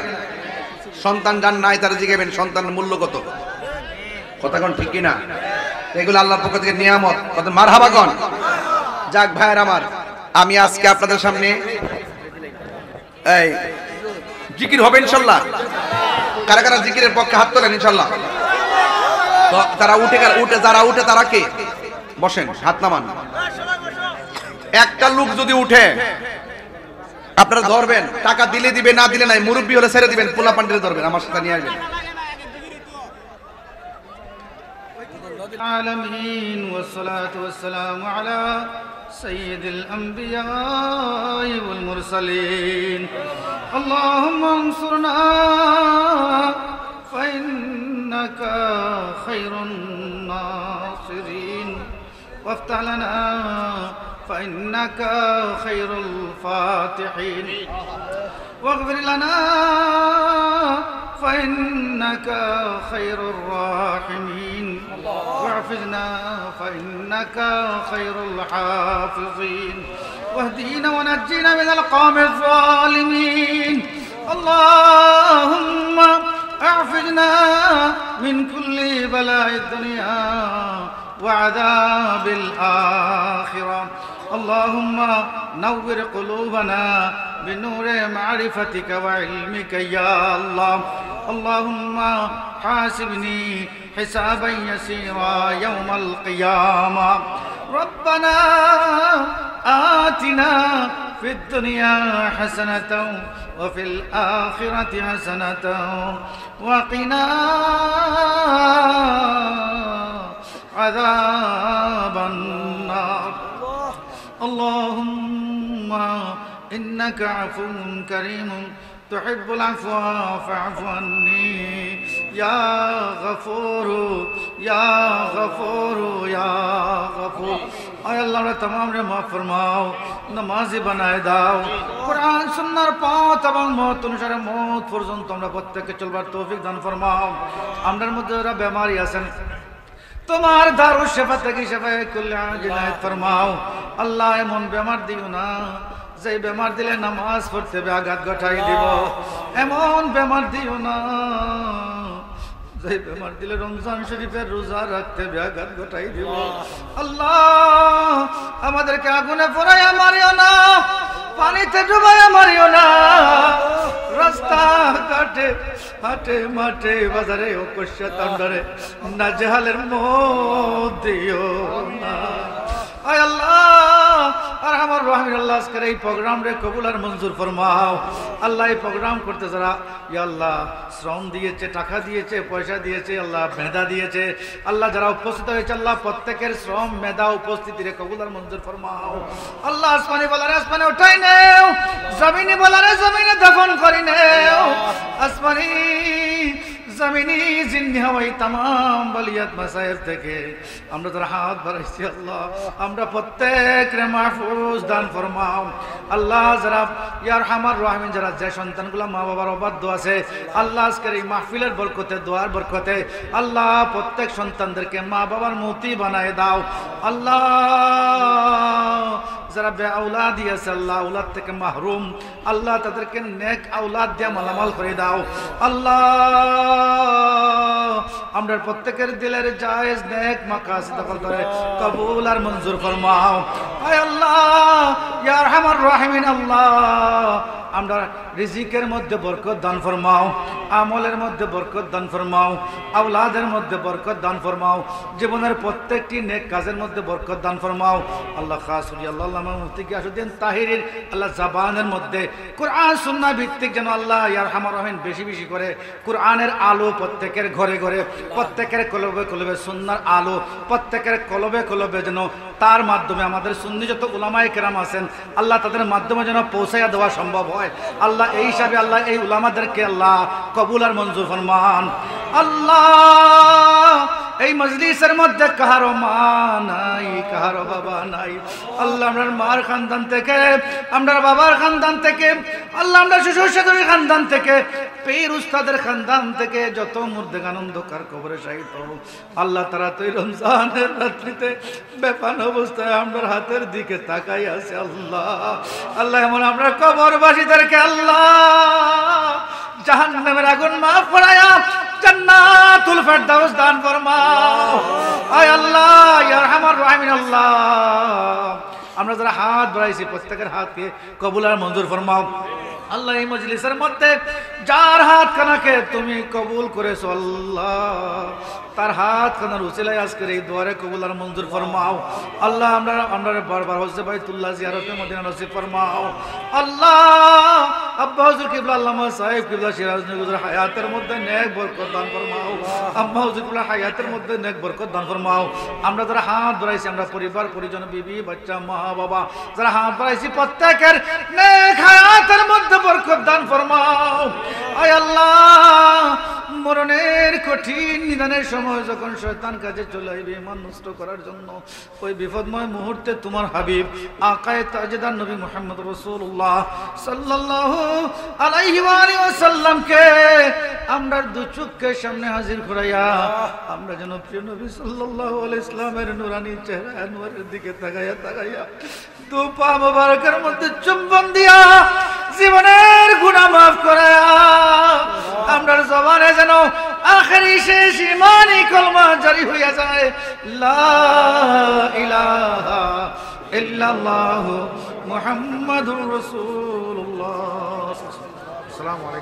[SPEAKER 1] সন্তান যান নাই তারা জিজ্ঞাবেন সন্তানের মূল্য কত, কথা কোন ঠিক কিনা? এগুলো আল্লাহর পক্ষ থেকে নিয়ামত, কত মারহাবা কোন। যাক ভাইরা আমার, আমি আজকে আপনাদের সামনে এই জিকির হবে ইনশাআল্লাহ। কারা কারা জিকিরের পক্ষে হাত তোলেন ইনশাআল্লাহ? তো তারা উঠে যারা উঠে তারা কে? বসেন, হাত নামান। একটা লোক যদি উঠে আপনারা ধরবেন, টাকা দিলে দিবে, না দিলে নাই, মুরব্বী হলে ছেড়ে দিবেন, পোলা পান্ডে ধরবেন, আমার সাথে নিয়ে আসবেন।
[SPEAKER 6] العالمين والصلاة والسلام على سيد الأنبياء والمرسلين اللهم انصرنا فإنك خير الناصرين وافتح لنا فإنك خير الفاتحين واغفر لنا فإنك خير الراحمين واحفظنا فإنك خير الحافظين واهدينا ونجينا من القوم الظالمين اللهم احفظنا من كل بلاء الدنيا وعذاب الآخرة اللهم نور قلوبنا بنور معرفتك وعلمك يا الله اللهم حاسبني حسابا يسيرا يوم القيامة ربنا آتنا في الدنيا حسنة وفي الآخرة حسنة وقنا عذاب النار اللهم إنك عفو كريم تحب العفو فاعف عني يا غفور يا غفور يا غفور اے اللہ نے تمام نے معاف فرماؤ নামাজি বানায় দাও কোরআন সুন্নাহর পথ এবং মত অনুসারে মত পর্যন্ত আমরা প্রত্যেককে চলবার তৌফিক দান ফরমাও আমাদের মধ্যে যারা বেমারি আছেন তোমার দারুশ শিফা থেকে শিফায়ে কুল্লি আজিলাত ফরমাও আল্লাহ এমন বেমার দিও না যে বেমার দিলে নামাজ পড়তে ব্যাঘাত ঘটাই দিব এমন বেমার দিও না যে বেমার দিলে রমজান শরীফের রোজা রাখতে ব্যাঘাত ঘটাই দিব আল্লাহ আমাদেরকে আগুনে পোড়াইয়া মারিও না পানিতে ডুবাইয়া মারিও না রাস্তা ঘাটে হাটে মাঠে বাজারে ও কষ্টা তন্ডরে নাজেহালের মত দিও না আয় আল্লাহ আর আমার রহমান আল্লাহ আজকের এই প্রোগ্রাম রে কবুল আর মঞ্জুর ফরমাও আল্লাহ এই প্রোগ্রাম করতে যারা ইয়া আল্লাহ শ্রম দিয়েছে টাকা দিয়েছে পয়সা দিয়েছে আল্লাহ মেধা দিয়েছে আল্লাহ যারা উপস্থিত হয়েছে আল্লাহ প্রত্যেকের শ্রম মেধা উপস্থিতি রে কবুল আর মঞ্জুর ফরমাও আল্লাহ আসমানি বলারে আসমানে উঠাই নেও জমিনে বলারে জমিনে দফন করি নেও আসমানি জমিনি জিন্নি হাওয়াই তামাম বলিয়াত মাসায়েব থেকে আমরা যারা হাত বাড়াইছি আল্লাহ আমরা প্রত্যেকরে মাহফুজ দান ফরমাও আল্লাহ যারা ইয়া আরহামার রাহিমিন যারা যে সন্তানগুলো মা বাবার অবাধ্য আছে আল্লাহ আজকের এই মাহফিলের বরকতে দোয়ার বরকতে আল্লাহ প্রত্যেক সন্তানদেরকে মা বাবার মতি বানায় দাও আল্লাহ যারা বে আওলাদি আছে আল্লাহ আওলাদ থেকে মাহরুম আল্লাহ তাদেরকে নেক আওলাদ দিয়ে মালামাল করে দাও আল্লাহ আমরা প্রত্যেকের দিলের জায়েজ নেক মাকাসিদ করে কবুল আর মঞ্জুর ফরমাও আয় আল্লাহ ইয়া আরহামার রাহিমিন আল্লাহ আমরা রিজিকের মধ্যে বরকত দান ফরমাও আমলের মধ্যে বরকত দান ফরমাও আওলাদের মধ্যে বরকত দান ফরমাও জীবনের প্রত্যেকটি নেক কাজের মধ্যে বরকত দান ফরমাও আল্লাহ খাসুরি আল্লাহ মুফতি গিয়াসউদ্দিন তাহিরির আল্লাহ জবানের মধ্যে কোরআন সুন্নাহ ভিত্তিক যেন আল্লাহ ইয়া আরহামার রাহিম বেশি বেশি করে কোরআনের আলো প্রত্যেকের ঘরে ঘরে প্রত্যেকের কলবে কলবে সুন্নাহর আলো প্রত্যেকের কলবে কলবে যেন তার মাধ্যমে আমাদের সুন্নি যত উলামায়ে কেরাম আছেন আল্লাহ তাদের মাধ্যমে যেন পৌঁছায়া দেওয়া সম্ভব হয় আল্লাহ এই হিসাবে আল্লাহ এই উলামাদেরকে আল্লাহ কবুল আর মঞ্জুর ফরমান আল্লাহ এই মজলিসের মধ্যে কাহারো মা নাই কাহারো বাবা নাই আল্লাহ আমরার মার খানদান থেকে আমরার বাবার খানদান থেকে আল্লাহ আমরা শ্বশুর শাশুড়ির খানদান থেকে পীর উস্তাদের খানদান থেকে যত মুর্দেগান অন্ধকার কবরে শাহিদ হব আল্লাহ তারা তো রমজানের রাত্রিতে বেপান অবস্থায় আমরার হাতের দিকে তাকাই আছে আল্লাহ আল্লাহ এমন আমরা কবরবাসীদেরকে আল্লাহ জাহান্নামের আগুন মাফ করায়া জান্নাতুল ফেরদাউস দান ফরমাও আয় আল্লাহ ইয়া আরহামার রাহিমিন আল্লাহ আমরা যারা হাত বাড়াইছি প্রত্যেকের হাতকে কবুল আর মঞ্জুর ফরমাও আল্লাহ এই মজলিসের মধ্যে যার হাত খানাকে তুমি কবুল করেছো আল্লাহ তার হাত খানার উসিলায় আজকের এই দুয়ারে কবুল আর মঞ্জুর ফরমাও আল্লাহ আমরা বারবার হজে বাইতুল্লাহ জিয়ারতে মদিনা নসিব ফরমাও আল্লাহ আব্বা হুজুর কিবলা আল্লামা সাহেব কিবলা সিরাজ নগর হায়াতের মধ্যে নেক বরকত দান ফরমাও আম্মা হুজুর কিবলা হায়াতের মধ্যে নেক বরকত দান ফরমাও আমরা যারা হাত বাড়াইছি আমরা পরিবার পরিজন বিবি বাচ্চা মা বাবা যারা হাত বাড়াইছি প্রত্যেকের নেক হায়াতের মধ্যে বরকত দান ফরমাও আয় আল্লাহ মরণের কঠিন নিদানের সময় যখন শয়তান কাজে চলে আসবে ঈমান নষ্ট করার জন্য, ওই বিপদময় মুহূর্তে তোমার হাবিব আকায়ে তাজদার নবী মুহাম্মদ রাসূলুল্লাহ সাল্লাল্লাহু আলাইহি ওয়া আলিহি ওয়াসাল্লামকে আমরা দু চোখের সামনে হাজির করাইয়া আমরা যেন প্রিয় নবী সাল্লাল্লাহু আলাইহি ইসলামের নূরানি চেহারা আনোয়ারের দিকে তাকাইয়া দু পা মোবারকের মধ্যে চুম্বন দিয়া জীবনের গুনাহ মাফ করায়া আমরার জবানে যেন আখেরি শেষ ঈমানি কলমা জারি হইয়া যায়, লা ইলাহা ইল্লাল্লাহু মুহাম্মাদুর রাসূলুল্লাহ। আসসালামু আলাইকুম।